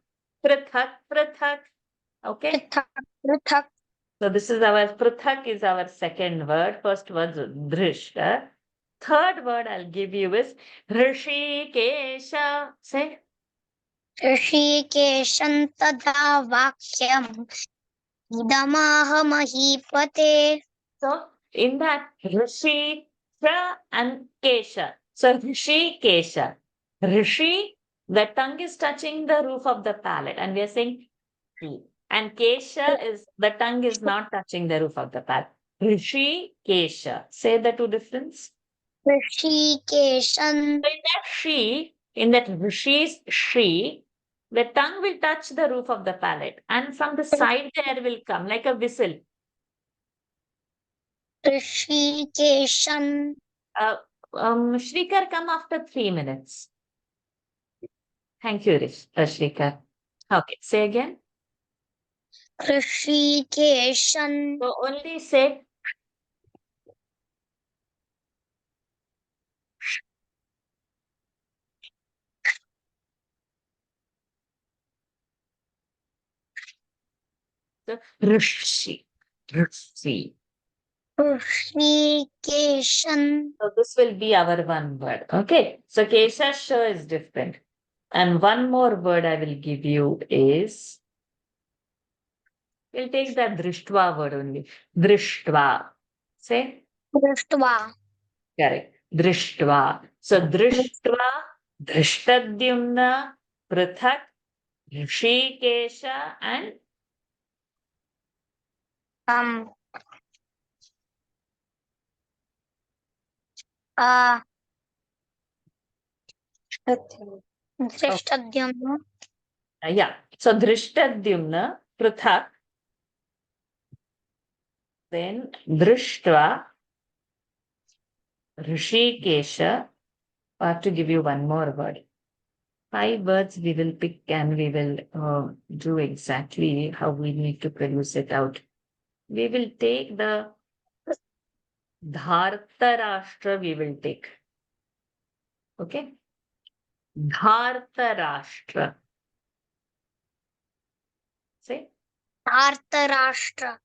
Prithak Prithak. Okay. पृथक् पृथक्. So this is our Prithak is our second word. First word is Dhrishta. Third word I'll give you is Rishikesha. Say. ऋषिकेशं तदा वाक्यम् इदमाह महीपते. So in that Rishi, Ra and Kesha. So Rishi, Kesha. Rishi, the tongue is touching the roof of the palate and we are saying Ri. And Kesha is, the tongue is not touching the roof of the palate. Rishi, Kesha. Say the two difference. ऋषिकेशं. So in that Rishi's Shri, the tongue will touch the roof of the palate and from the side the air will come like a whistle. ऋषिकेशं. Shrikar, come after 3 minutes. Thank you, Shrikar. Okay, say again. Hrishikeshan. So only say so Rishi. Rishi. Hrishikeshan. So this will be our one word. Okay. So Kesha Sha is different. And one more word I will give you is, we'll take the Drishtva word only. Drishtva. Say Drishtva. correct. Drishtva. So Drishtva, Drishtadhyumna, Prithak, Rishikesha, and Um. Uh. Drishtadhyamna. yeah. So Drishtadhyumna, Prithak, then Drishtva, Rishikesha. I have to give you one more word. 5 words we will pick and we will do exactly how we need to produce it out. We will take the Dhartarashtra, we will take. Okay? Dhartarashtra. Say. Dhartarashtra.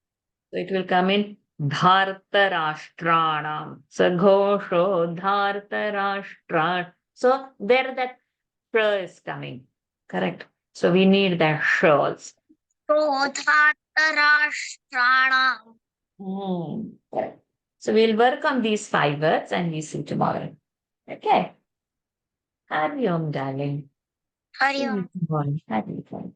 So it will come in Dhartarashtranam. So Ghosho Dhartarashtra. So there that sh is coming. Correct. So we need that sh also. So Dhartarashtranam. Correct. So we'll work on these 5 words and we see tomorrow. Okay. Hari Om, darling. Hari See you Om. tomorrow. Hari Om.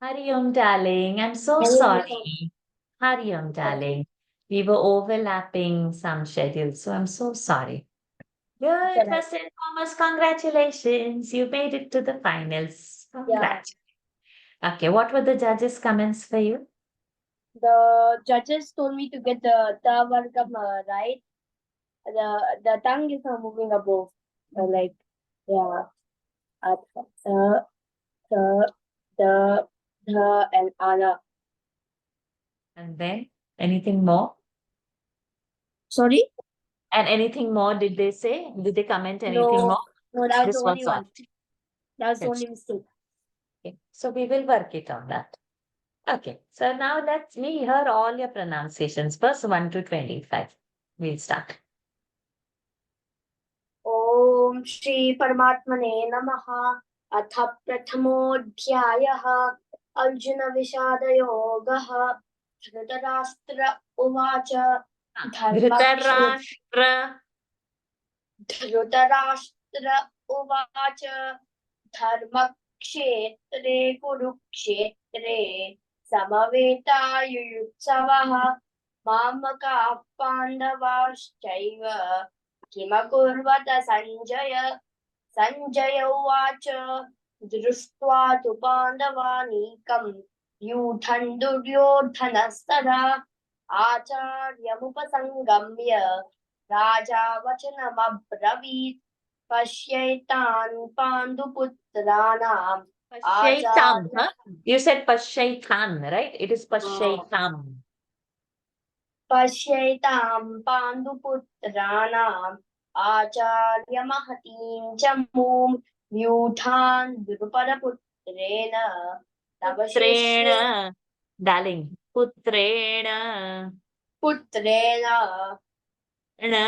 Hari Om, darling. I'm so Hari Om. sorry. Hari Om, darling. We were overlapping some schedules, so I'm so sorry. Good, first and foremost, congratulations. You made it to the finals. Congrats. Okay, what were the judges' comments for you? The judges told me to get the Tavargam right. The tongue is not moving above. Like, yeah. The, and Ana. And then anything more? Sorry? And anything more did they say? Did they comment anything more? No, that was This the only was all. one. That was the Good. only mistake. Okay, so we will work it on that. Okay, so now let me hear all your pronunciations. First 1 to 25. We'll start. Om Shri Paramatmane Namaha. अथ प्रथमोऽध्यायः अर्जुनविषादयोगः धृतराष्ट्र उवाच धृतराष्ट्र उवाच धर्मक्षेत्रे कुरुक्षेत्रे समवेतायुयुत्सवः मामकाः पाण्डवाश्चैव किमकुर्वत सञ्जय सञ्जय उवाच दृष्ट्वा तु पाण्डवानीकम् यूथन् दुर्योधनस्तदा आचार्यमुपसङ्गम्य राजा वचनमब्रवीत् पश्यैतान् पाण्डुपुत्राणाम् Pashyaitam, आचार्य huh? You said Pashyaitan, right? It is Pashyaitam. पश्यैतां पाण्डुपुत्राणाम् आचार्यमहतीं च मूं व्यूढान् द्रुपदपुत्रेण तव Putrena, शिष्ये darling. Putrena, पुत्रेण na.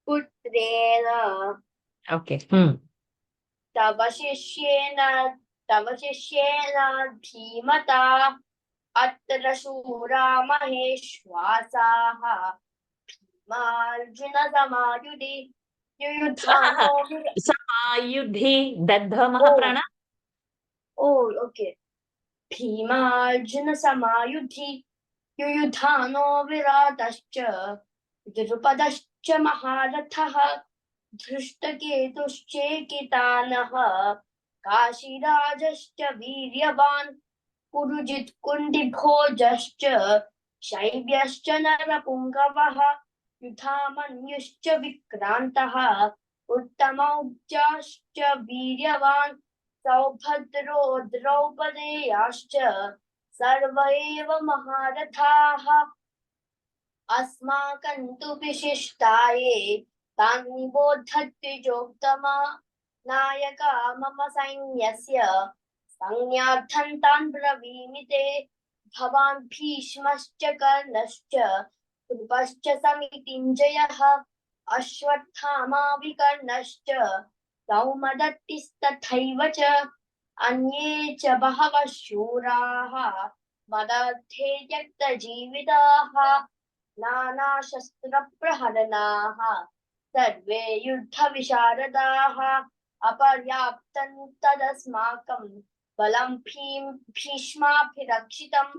पुत्रेण Okay. तव शिष्येन धीमता अत्र शूरा महेश्वासाः भीमार्जुनसमायुधि युयुधानो Samayudhi, Dadha Mahaprana. ओके भीमार्जुनसमायुधि युयुधानो विराटश्च द्रुपदश्च महारथः धृष्टकेतुश्चेकितानः काशीराजश्च वीर्यवान् पुरुजित् कुण्डिभोजश्च शैब्यश्च नरपुङ्गवः युधामन्युश्च विक्रान्तः उत्तमौजाश्च वीर्यवान् सौभद्रो द्रौपदेयाश्च सर्व एव महारथाः अस्माकं तु विशिष्टाये तान् निबोधद्विजोत्तमा नायका मम सैन्यस्य संज्ञार्थं तान् ब्रवीमि ते भवान् भीष्मश्च कर्णश्च कृपश्च समितिञ्जयः अश्वत्थामा विकर्णश्च सौमदत्तिस्तथैव च अन्ये च बहवः शूराः मदर्थे त्यक्तजीविताः नानाशस्त्रप्रहरणाः सर्वे युद्धविशारदाः अपर्याप्तं तदस्माकं बलं भीष्माभिरक्षितं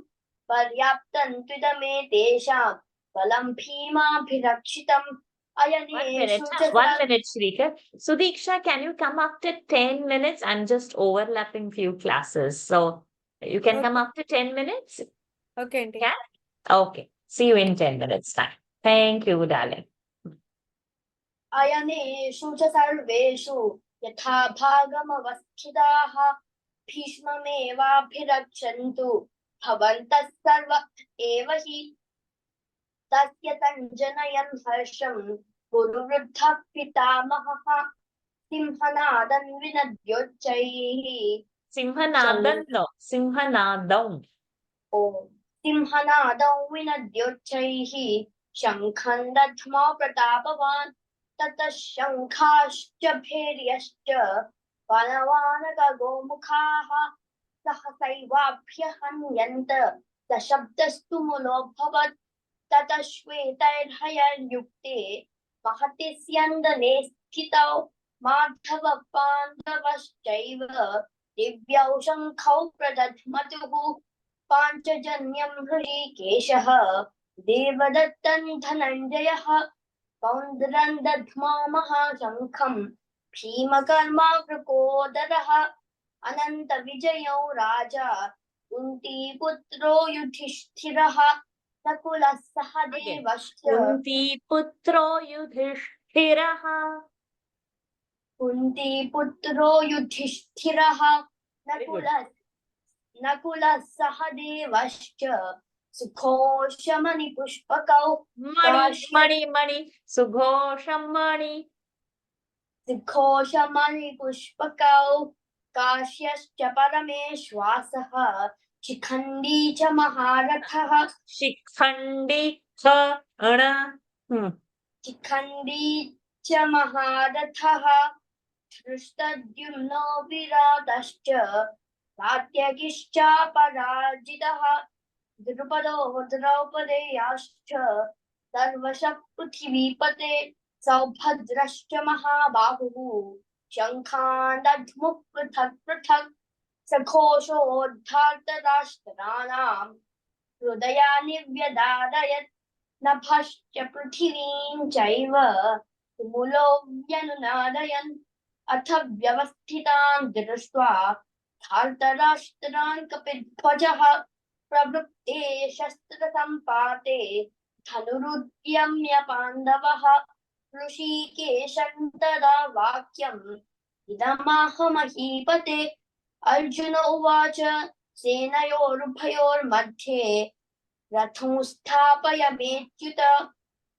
पर्याप्तं त्विदमे तेषां बलं भीमाभिरक्षितम् One minute, Shrika. Sudiksha, can you come after 10 minutes? I'm just overlapping few classes. So you can come after 10 minutes? Okay, aunty. Yeah? Okay. See you in 10 minutes time. Thank you, darling. अयनेषु च सर्वेषु यथा भागमवस्थिताः भीष्ममेवाभिरक्षन्तु भवन्तः सर्व एव हि तस्य सञ्जनयन् हर्षं गुरुवृद्धः पितामहः सिंहनादं विनद्योच्चैः Simhanadam, no. Simhanadam. सिंहनादौ विनद्योच्चैः शङ्खं दध्मौ प्रतापवान् ततः शङ्खाश्च भैर्यश्च वनवानकगोमुखाः सहसैवाभ्यहन्यन्त सशब्दस्तु मुलोऽभवत् ततः श्वेतैर्हयर्युक्ते महति स्यन्दने स्थितौ माधव पाण्डवश्चैव दिव्यौ शङ्खौ प्रदध्मतुः पाञ्चजन्यं हृषीकेशः देवदत्तं धनञ्जयः पौन्द्रं दध्मौ महाशङ्खं भीमकर्मावृकोदरः अनन्तविजयौ राजा कुन्तीपुत्रो युधिष्ठिरः नकुलः सहदेवश्च Kuntiputro Yudhishthirah. कुन्तीपुत्रो युधिष्ठिरः नकुलः सहदेवश्च सुघोषमणिपुष्पकौ Mani, Sughosham सुघोषमणिपुष्पकौ काश्यश्च परमेश्वासः शिखण्डी च महारथः Shikhandi Khana. शिखण्डी च महारथः धृष्टद्युम्नो विराटश्च सात्यकिश्चापराजितः द्रुपदो द्रौपदेयाश्च सर्वशः पृथिवीपते सौभद्रश्च महाबाहुः शङ्खान् दध्मुः पृथक् पृथक् सघोषोद्धार्तराष्ट्राणाम् हृदयानि व्यदारयत् नभश्च पृथिवीं चैव तुमुलो व्यनुनादयन् अथ व्यवस्थितान् दृष्ट्वा धार्तराष्ट्रान् कपिध्वजः प्रवृत्ते शस्त्रसम्पाते धनुरुद्यम्य पाण्डवः ऋषिकेशं तदा वाक्यम् इदमाह महीपते अर्जुन उवाच सेनयोरुभयोर्मध्ये रथं स्थापयमेच्युत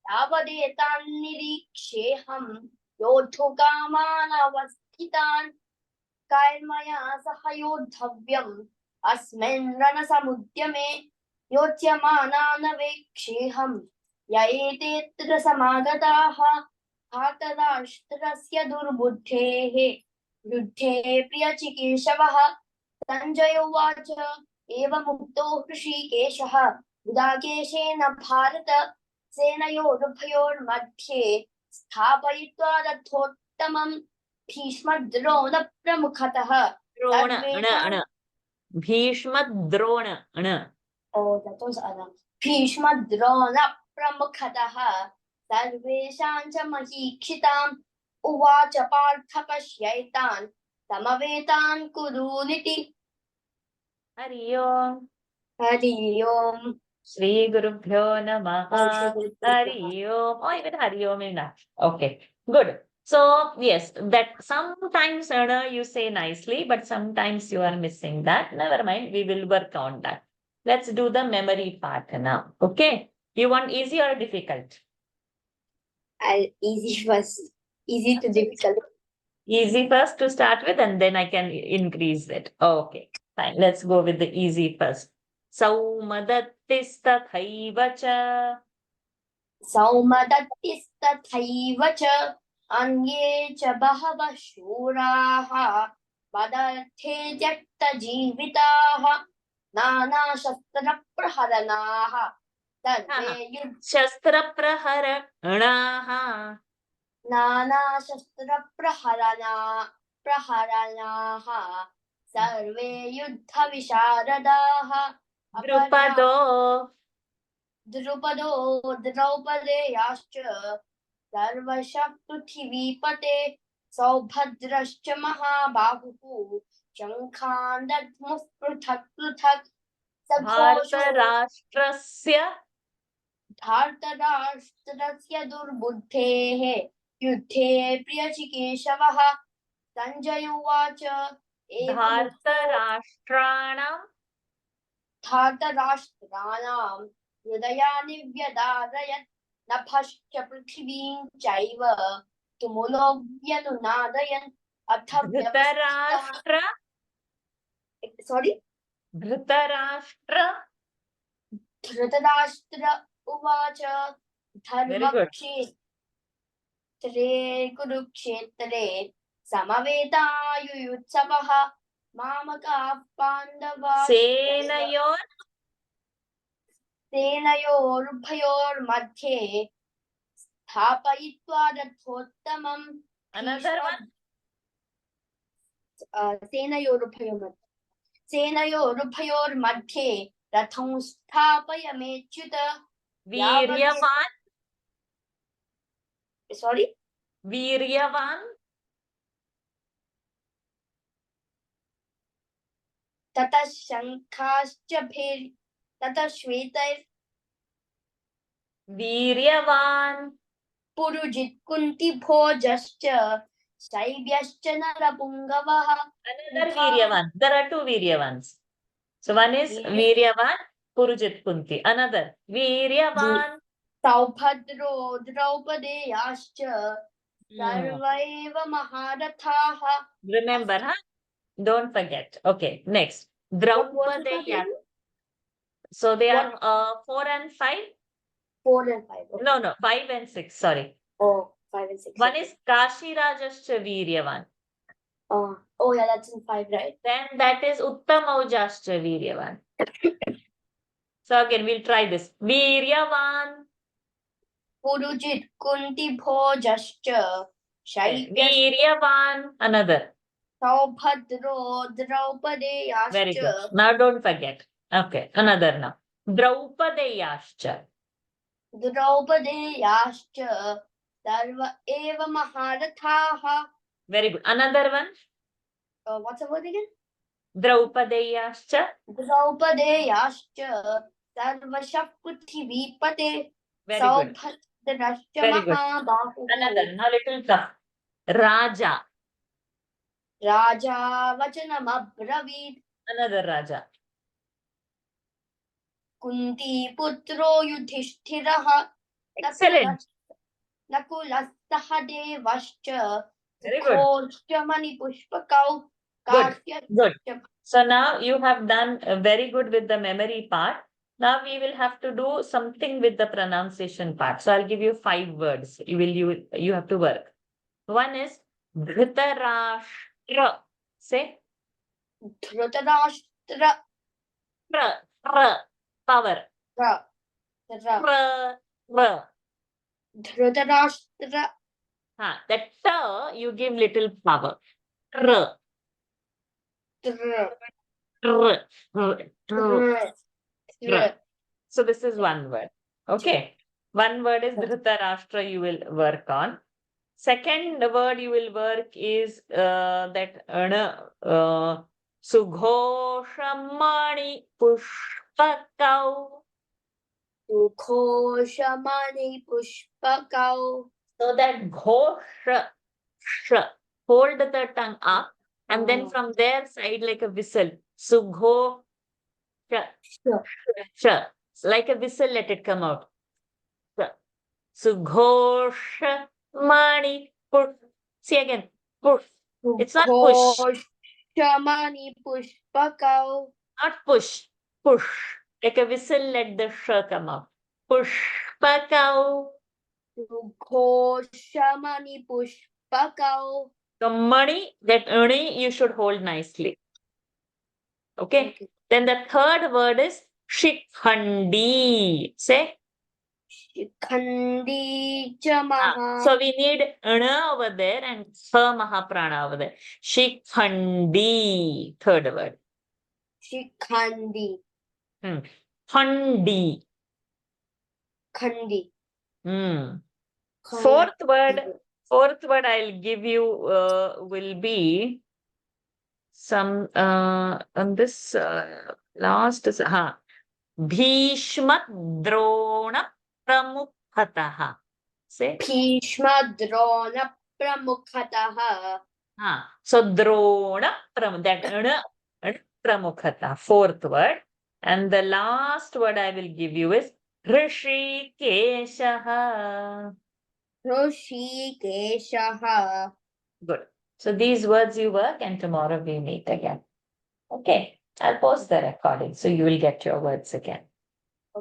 तावदेतान् निरीक्षेऽहं योद्धुकामानवस्थितान् कैर्मया सह योद्धव्यम् अस्मिन् रणसमुद्यमे योत्स्यमानानवेक्षेऽहं य एतेऽत्र समागताः धार्तराष्ट्रस्य दुर्बुद्धेः युद्धे प्रियचिकीर्षवः सञ्जय उवाच एवमुक्तो हृषीकेशः गुदाकेशेन भारत सेनयोरुभयोर्मध्ये स्थापयित्वा रथोत्तमम् भीष्मद्रोणप्रमुखतः द्रोण भीष्मद्रोण भीष्मद्रोणप्रमुखतः सर्वेषां च महीक्षिताम् उवाच पार्थ पश्यैतान् समवेतान् कुरूनिति हरि ओम् हरि ओम् श्री गुरुभ्यो नमः हरि ओम्. Oh, even Hari Om enough. Okay, good. So yes, that sometimes you say nicely, but sometimes you are missing that. Never mind, we will work on that. Let's do the memory part now. Okay, you want easy or difficult? Easy first. Easy to difficult. Easy first to start with, and then I can increase it. Okay, fine. Let's go with the easy first. सौमदत्तिस्तथैव च सौमदत्तिस्तथैव च अन्ये च बहवः शूराः पदार्थे त्यक्तजीविताः नानाशस्त्रप्रहरणाः सर्वे शस्त्रप्रहरणाः प्रहरणाः सर्वे युद्धविशारदाः द्रुपदो द्रौपदेयाश्च सर्वशः पृथिवीपते सौभद्रश्च महाबाहुः शङ्खान् दध्मुः पृथक् पृथक् धार्तराष्ट्रस्य दुर्बुद्धेः युद्धे प्रियचिकीर्षवः सञ्जय उवाच धार्तराष्ट्राणां हृदयानि व्यदारयत् नभश्च पृथिवीं चैव तुमुलो व्यनुनादयन् अथ धृतराष्ट्र उवाच धर्मक्षेत्रे कुरुक्षेत्रे समवेतायुयुत्सवः मामकाः पाण्डवाः सेनयोरुभयोर्मध्ये स्थापयित्वा रथोत्तमम् सेनयोरुभयोर्मध्ये रथं स्थापयमेच्युत वीर्यवान् ततः शङ्खाश्च ततः वीर्यवान् पुरुजित् कुन्तिभोजश्च शैब्यश्च नरपुङ्गवः. Another Viryavan. There are two Viryavans. So one is Viryavan, Purujit Kunti. Another Viryavan. सौभद्रो द्रौपदेयाश्च सर्वैव महारथाः. Remember, huh? Don't forget. Okay, next. Draupadeya. So they are 4 and 5? 4 and 5. Okay. No, 5 and 6. Sorry. Oh, 5 and 6. One is Kashirajascha Viryavan. Oh yeah, that's in 5, right? Then that is Uttamaujascha Viryavan. So again, we'll try this. Viryavan. Purujit Kunti Bhojascha Shailya Viryavan. Another. Saubhadro Very Draupadeyascha good. Now don't forget. Okay, another now. Draupadeyascha. Draupadeyascha Sarva Eva Maharathaha. Very good. Another one. What's the word again? Draupadeyascha. Draupadeyascha Sarvashah Prithivipate Very good. Saubhadrascha Very good. Mahabahu. Another. Now little tough. Raja. Raja Vachanam Abravit Another Raja. Kunti Putro Yudhishthiraha Excellent. Nakulasahadevascha Very good. Koshtamani Pushpakau Good. Kartya. Good. So now you have done very good with the memory part. Now we will have to do something with the pronunciation part. So I'll give you 5 words. You have to work. One is Dhritarashtra. Say Dhritarashtra power. Dhritarashtra That you give little power. R. So this is one word. Okay. One word is Dhritarashtra you will work on. Second word you will work is that Sughoshamani Pushpakau. Sukoshamani Pushpakau. So that Ghosha, hold the tongue up and then from their side like a whistle. Sugho, like a whistle, let it come out. Sughosha Mani Push. See again. Push. It's not push. Shamani Pushpakau. Not push. Push. Like a whistle, let the sh come out. Pushpakau. Shamani Pushpakau. The money, that uni, you should hold nicely. Okay. Then the third word is Shikhandi. Say. Shikhandi Chamaha. So we need ana over there and ha mahaprana over there. Shikhandi. Third word. Shikhandi. Khandi. Khandi. Fourth word I'll give you will be some on this last is Bhishma Drona Pramukhataha. Say Bhishma Drona Pramukhataha. So Drona that Pramukhata. Fourth word. And the last word I will give you is Hrishikeshaha. Hrishikeshaha. Good. So these words you work and tomorrow we meet again. Okay. I'll post the recording so you will get your words again.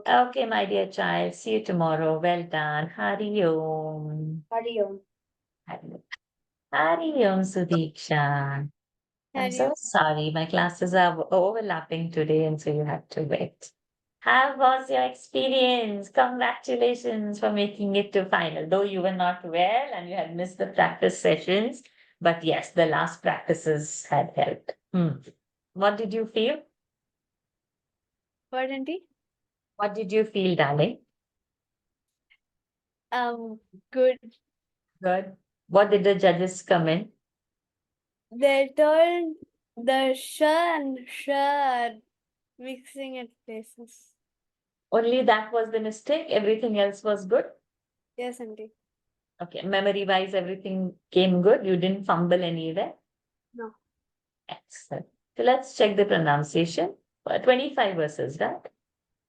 Okay, my dear child. See you tomorrow. Well done. Hari Om. Hari Om. Hari Om, Sudiksha. I'm so sorry. My classes are overlapping today and so you have to wait. How was your experience? Congratulations for making it to final. Though you were not well and you had missed the practice sessions. But yes, the last practices had helped. What did you feel? What, Auntie? What did you feel, darling? Good. Good. What did the judges comment? They told the sh and sh are mixing at places. Only that was the mistake. Everything else was good. Yes, Auntie. Okay. Memory wise, everything came good. You didn't fumble anywhere. No. Excellent. So let's check the pronunciation. 25 verses, right?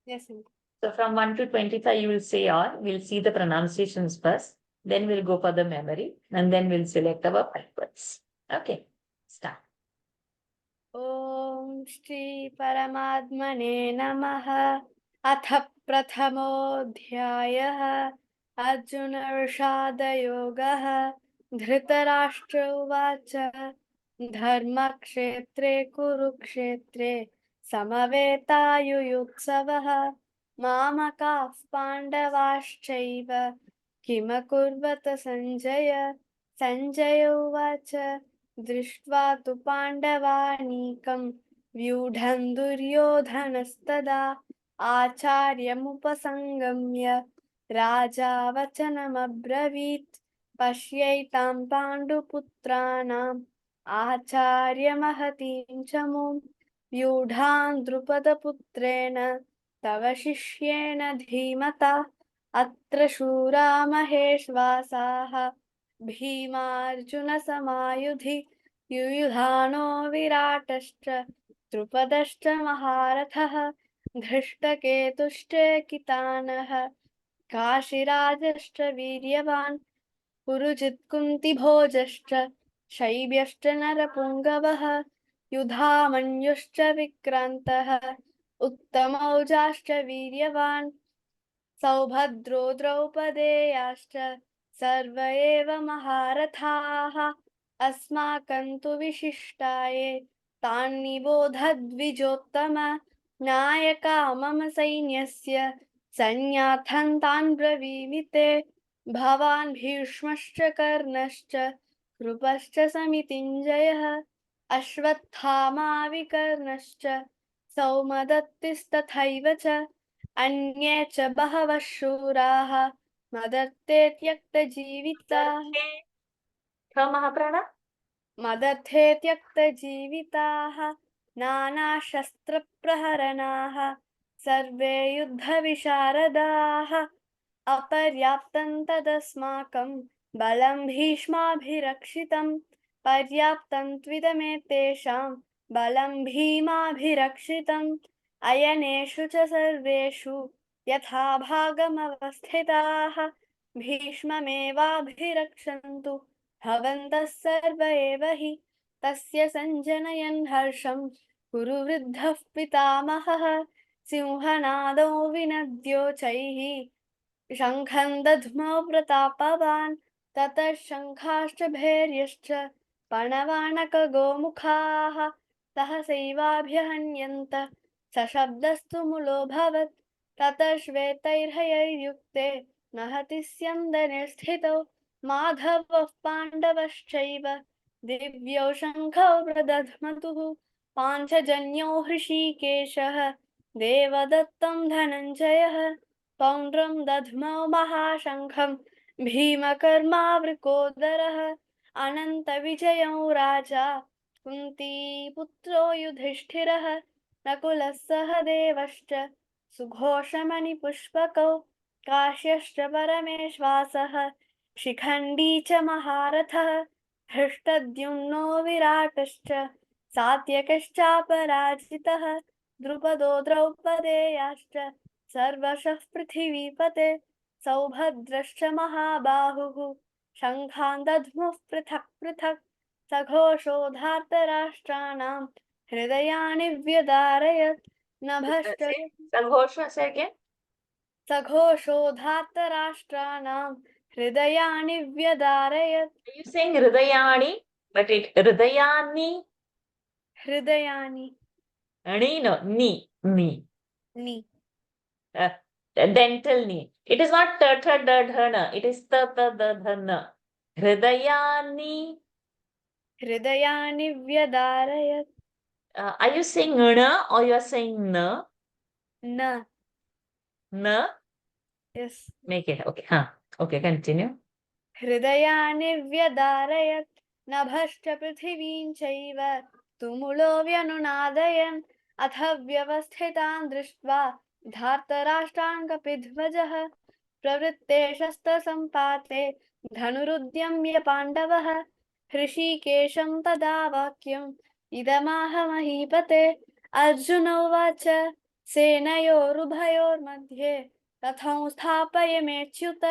Yes, Auntie. So from 1 to 25, you will say all. We'll see the pronunciations first. Then we'll go for the memory. And then we'll select our 5 words. Okay. Start. Om Shri Paramatmane Namaha. Atha Prathamodhyayah. Arjuna Rishada Yogaha. Dhritarashtra Uvacha. धर्मक्षेत्रे कुरुक्षेत्रे समवेतायुयुत्सवः मामकाः पाण्डवाश्चैव किमकुर्वत सञ्जय सञ्जय उवाच दृष्ट्वा तु पाण्डवानीकं व्यूढं दुर्योधनस्तदा आचार्यमुपसङ्गम्य राजा वचनमब्रवीत् पश्यैतां पाण्डुपुत्राणाम् आचार्यमहतीं च मूं व्यूढान् द्रुपदपुत्रेण तव शिष्येण धीमता अत्र शूरा महेश्वासाः भीमार्जुनसमायुधि युयुधानो विराटश्च द्रुपदश्च महारथः धृष्टकेतुश्चेकितानः काशीराजश्च वीर्यवान् पुरुजित्कुन्तिभोजश्च शैब्यश्च नरपुङ्गवः युधामन्युश्च विक्रान्तः उत्तमौजाश्च वीर्यवान् सौभद्रो द्रौपदेयाश्च सर्व एव महारथाः अस्माकं तु विशिष्टाये तान्निबोधद्विजोत्तम नायका मम सैन्यस्य सैन्यार्थं तान् ब्रवीमि ते भवान् भीष्मश्च कर्णश्च कृपश्च समितिञ्जयः अश्वत्थामा विकर्णश्च सौमदत्तिस्तथैव च अन्ये च बहवः शूराः मदर्थे त्यक्तजीविताः महाप्राण मदर्थे त्यक्तजीविताः नानाशस्त्रप्रहरणाः सर्वे युद्धविशारदाः अपर्याप्तं तदस्माकं बलं भीष्माभिरक्षितं पर्याप्तं त्विदमेतेषां बलं भीमाभिरक्षितम् अयनेषु च सर्वेषु यथा भागमवस्थिताः भीष्ममेवाभिरक्षन्तु भवन्तः सर्व एव हि तस्य सञ्जनयन् हर्षं कुरु वृद्धः पितामहः सिंहनादो विनद्योचैः शङ्खं दध्मो प्रतापवान् ततः शङ्खाश्च भैर्यश्च पणवाणकगोमुखाः सहसैवाभ्यहन्यन्त सशब्दस्तु मुलोऽभवत् ततः श्वेतैर्हयैर्युक्ते महति स्यन्दने स्थितौ माधवः पाण्डवश्चैव दिव्यौ शङ्खौ प्रदध्मतुः पाञ्चजन्यो हृषीकेशः देवदत्तं धनञ्जयः पौण्ड्रं दध्मौ महाशङ्खं भीमकर्मावृकोदरः अनन्तविजयौ राजा कुन्तीपुत्रो युधिष्ठिरः नकुलः सहदेवश्च सुघोषमणिपुष्पकौ काश्यश्च परमेश्वासः शिखण्डी च महारथः हृष्टद्युम्नो विराटश्च सात्यकश्चापराजितः द्रुपदो द्रौपदेयाश्च सर्वशः पृथिवीपते सौभद्रश्च महाबाहुः शङ्खान् दध्मुः पृथक् पृथक् सघोषोधार्तराष्ट्राणां हृदयानि व्यदारयत् नभश्च सघोषोधार्तराष्ट्राणां हृदयानि व्यदारयत् you saying hridayani but it hridayani हृदयानि ani no ni नि dental ni. It is not ta tha da dha na, it is ta ta da dha na. Hridayani. हृदयानि व्यदारयत् Are you saying na or you are saying na? न Na? S Make it okay. Huh. Okay, continue. हृदयानि व्यदारयत् नभश्च पृथिवीं चैव तुमुलो व्यनुनादयन् अथ व्यवस्थितान् दृष्ट्वा धार्तराष्ट्रान् कपिध्वजः प्रवृत्ते शस्त्रसम्पाते धनुरुद्यम्य पाण्डवः हृषीकेशं तदा वाक्यम् इदमाह महीपते अर्जुन उवाच सेनयोरुभयोर्मध्ये रथं स्थापयमेच्युत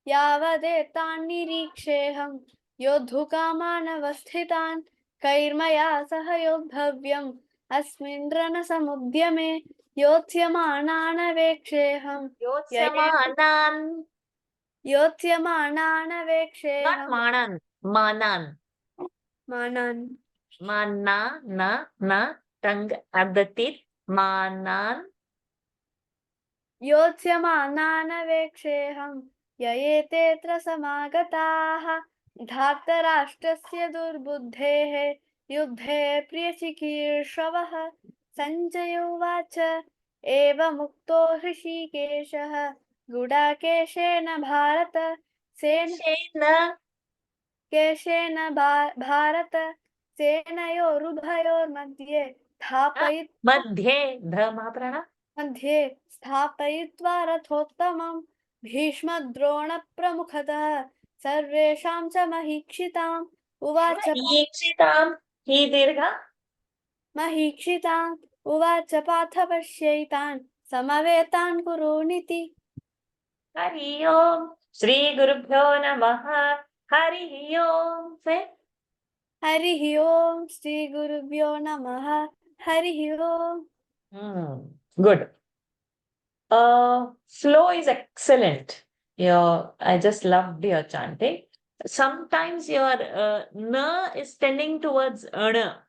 यावदेतान्निरीक्षेऽहं योद्धुकामानवस्थितान् कैर्मया सह योद्धव्यम् अस्मिन् रणसमुद्यमे योत्स्यमानानवेक्षेऽहं Yotsamanan. Not योत्स्यमानानवेक्षेऽहं manan. Manan. मानान् Mana, na, tongue at the teeth. Manan, योत्स्यमानानवेक्षेऽहं य एतेऽत्र समागताः धार्तराष्ट्रस्य दुर्बुद्धेः युद्धे प्रियचिकीर्षवः सञ्जय उवाच एवमुक्तो हृषीकेशः गुडाकेशेन भारत Shena, भारत सेनयोरुभयोर्मध्ये स्थापयित्वा Madhye, the Mahaprana. मध्ये स्थापयित्वा रथोत्तमं भीष्मद्रोणप्रमुखतः सर्वेषां च महीक्षिताम् उवाच Yikshitam, he dirgha. महीक्षिताम् उवाच पार्थ पश्यैतान् समवेतान् कुरूनिति Hari Om, Shri Gurubhyo Namaha. Hari Om. Say, हरिः ओम् श्रीगुरुभ्यो नमः हरिः ओम् good. Flow is excellent. I just loved your chanting. Sometimes your na is tending towards ana.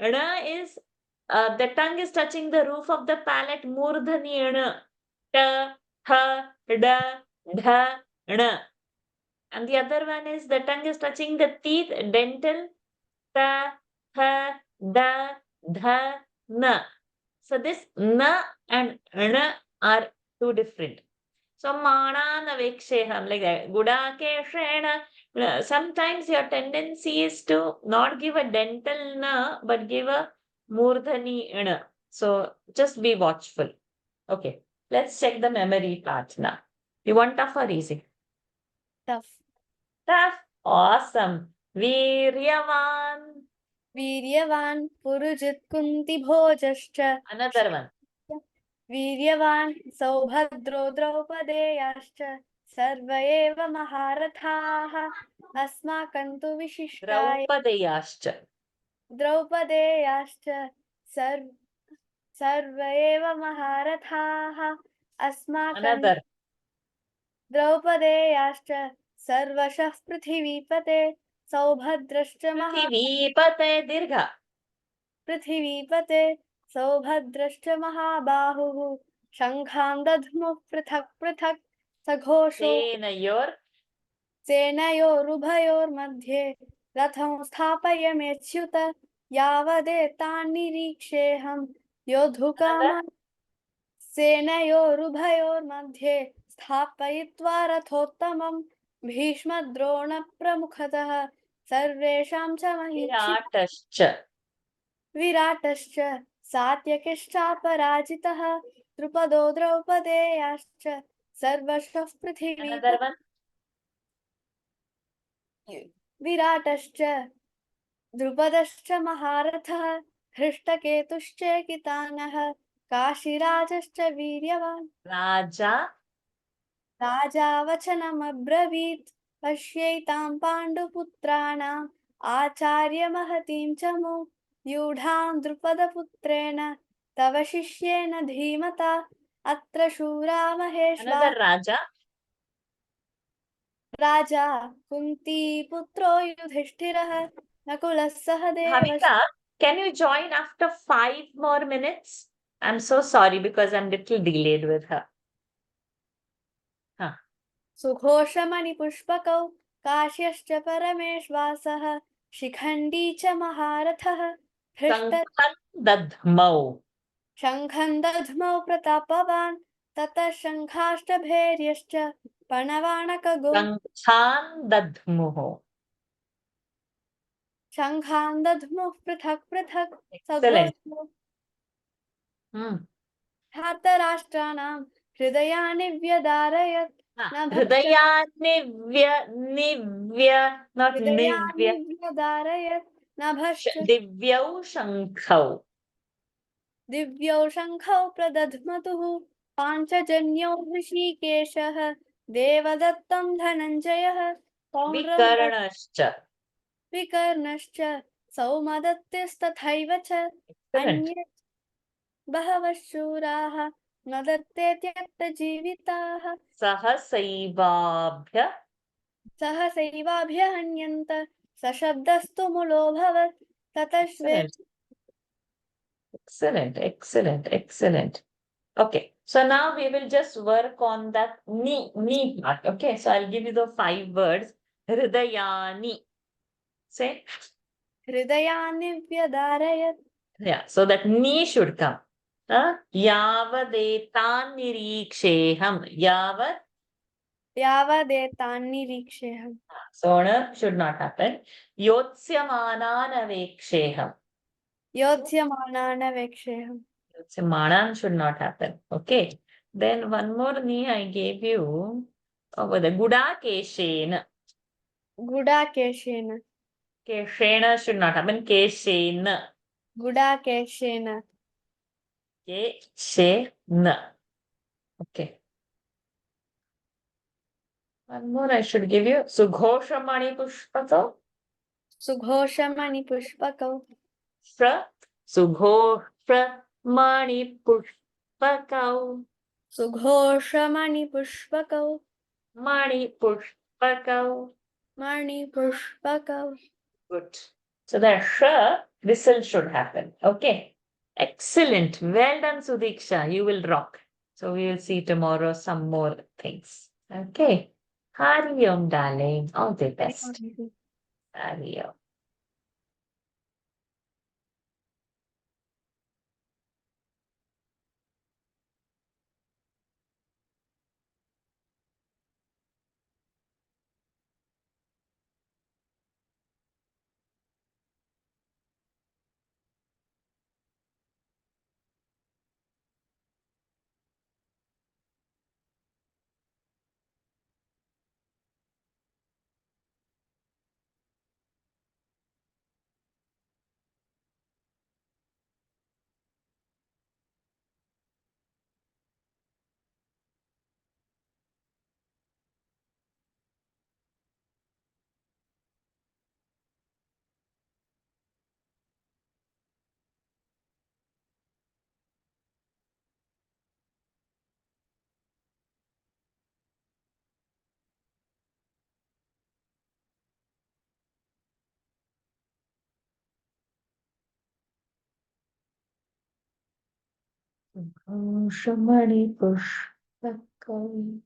Ana is the tongue is touching the roof of the palate. Murdhani ana. Ta, ha, da, dha, ana. And the other one is the tongue is touching the teeth, dental. Ta, ha, da, dha, na. So this na and ana are two different. So mana naveksheham, like that. Gudakeshena. Sometimes your tendency is to not give a dental na, but give a murdhani na. So just be watchful. Okay, let's check the memory part now. You want tough or easy? Tough Tough. Awesome. Viryavan. वीर्यवान् पुरुजित् कुन्तिभोजश्च Another one. वीर्यवान् सौभद्रो द्रौपदेयाश्च सर्व एव महारथाः अस्माकं तु विशिष्टाय Draupadayascha. द्रौपदेयाश्च सर्व एव महारथाः अस्माकं Another. द्रौपदेयाश्च सर्वशः पृथिवीपते सौभद्रश्च Prithivipate dirgha. पृथिवीपते सौभद्रश्च महाबाहुः शङ्खां दध्मुः पृथक् पृथक् सघोषो Senayor. सेनयोरुभयोर्मध्ये रथं स्थापयमेच्युत यावदेतान् निरीक्षेऽहं योद्धुकामान् सेनयोरुभयोर्मध्ये स्थापयित्वा रथोत्तमं भीष्मद्रोणप्रमुखतः सर्वेषां च महीक्षिताः Viratascha. विराटश्च सात्यकिश्चापराजितः द्रुपदो द्रौपदेयाश्च सर्वशः पृथिवी Another one. विराटश्च द्रुपदश्च महारथः हृष्टकेतुश्चेकितानः काशीराजश्च वीर्यवान् Raja. राजा वचनमब्रवीत् पश्यैतां पाण्डुपुत्राणाम् आचार्यमहतीं च मु यूढां द्रुपदपुत्रेण तव शिष्येन धीमता अत्र शूरा महेश्वा Another Raja. राजा कुन्तीपुत्रो युधिष्ठिरः नकुलः सहदेवश्च Bhavika, can you join after 5 more minutes? I'm so sorry because I'm little delayed with her. सुघोषमणिपुष्पकौ काश्यश्च परमेश्वासः शिखण्डी च महारथः हृष्ट Sankhan dadhmau. शङ्खं दध्मौ प्रतापवान् ततः शङ्खाष्टभैर्यश्च पणवाणकगौ Sankhan dadhmuho. शङ्खान् दध्मुः पृथक् पृथक् Excellent. सघोषो Hmm. धार्तराष्ट्राणां हृदयानि व्यदारयत् न Hridaya not हृदयानि nivya. व्यदारयत् न भश्च Divyau shankhau. दिव्यौ शङ्खौ प्रदध्मतुः पाञ्चजन्यौ हृषीकेशः देवदत्तं धनञ्जयः पौण्ड्रं Vikarnascha. विकर्णश्च सौमदत्तिस्तथैव च Excellent. अन्ये बहवः शूराः न दत्ते त्यक्तजीविताः Sahasaivabhya. सहसैवाभ्यहन्यन्त सशब्दस्तु मुलोऽभवत् ततः श्वेत Excellent, excellent, excellent. Okay, so now we will just work on that ni part. Okay, so I'll give you the 5 words. Hridayani. Say, हृदयानि व्यदारयत् yeah, so that ni should come. Yavadetan niriksheham. Yavat, यावदेतान्निरीक्षेऽहम् so na should not happen. Yotsyamanana aveksheham. योत्स्यमानानवेक्षेऽहम् Manan should not happen. Okay. Then one more ni I gave you over the Guda Keshena. गुडाकेशेन Keshena should not happen. Keshena. गुडाकेशेन Keshena. Okay. One more I should give you. Sughoshamani Pushpakau. सुघोषमणिपुष्पकौ Shra. Sughoshamani Pushpakau. सुघोषमणिपुष्पकौ Mani Pushpakau. मणिपुष्पकौ Good. So the sh whistle should happen. Okay. Excellent. Well done, Sudiksha. You will rock. So we will see tomorrow some more things. Okay. Hari Om, darling. All the best. Hari Om. Shamani Pushpakau.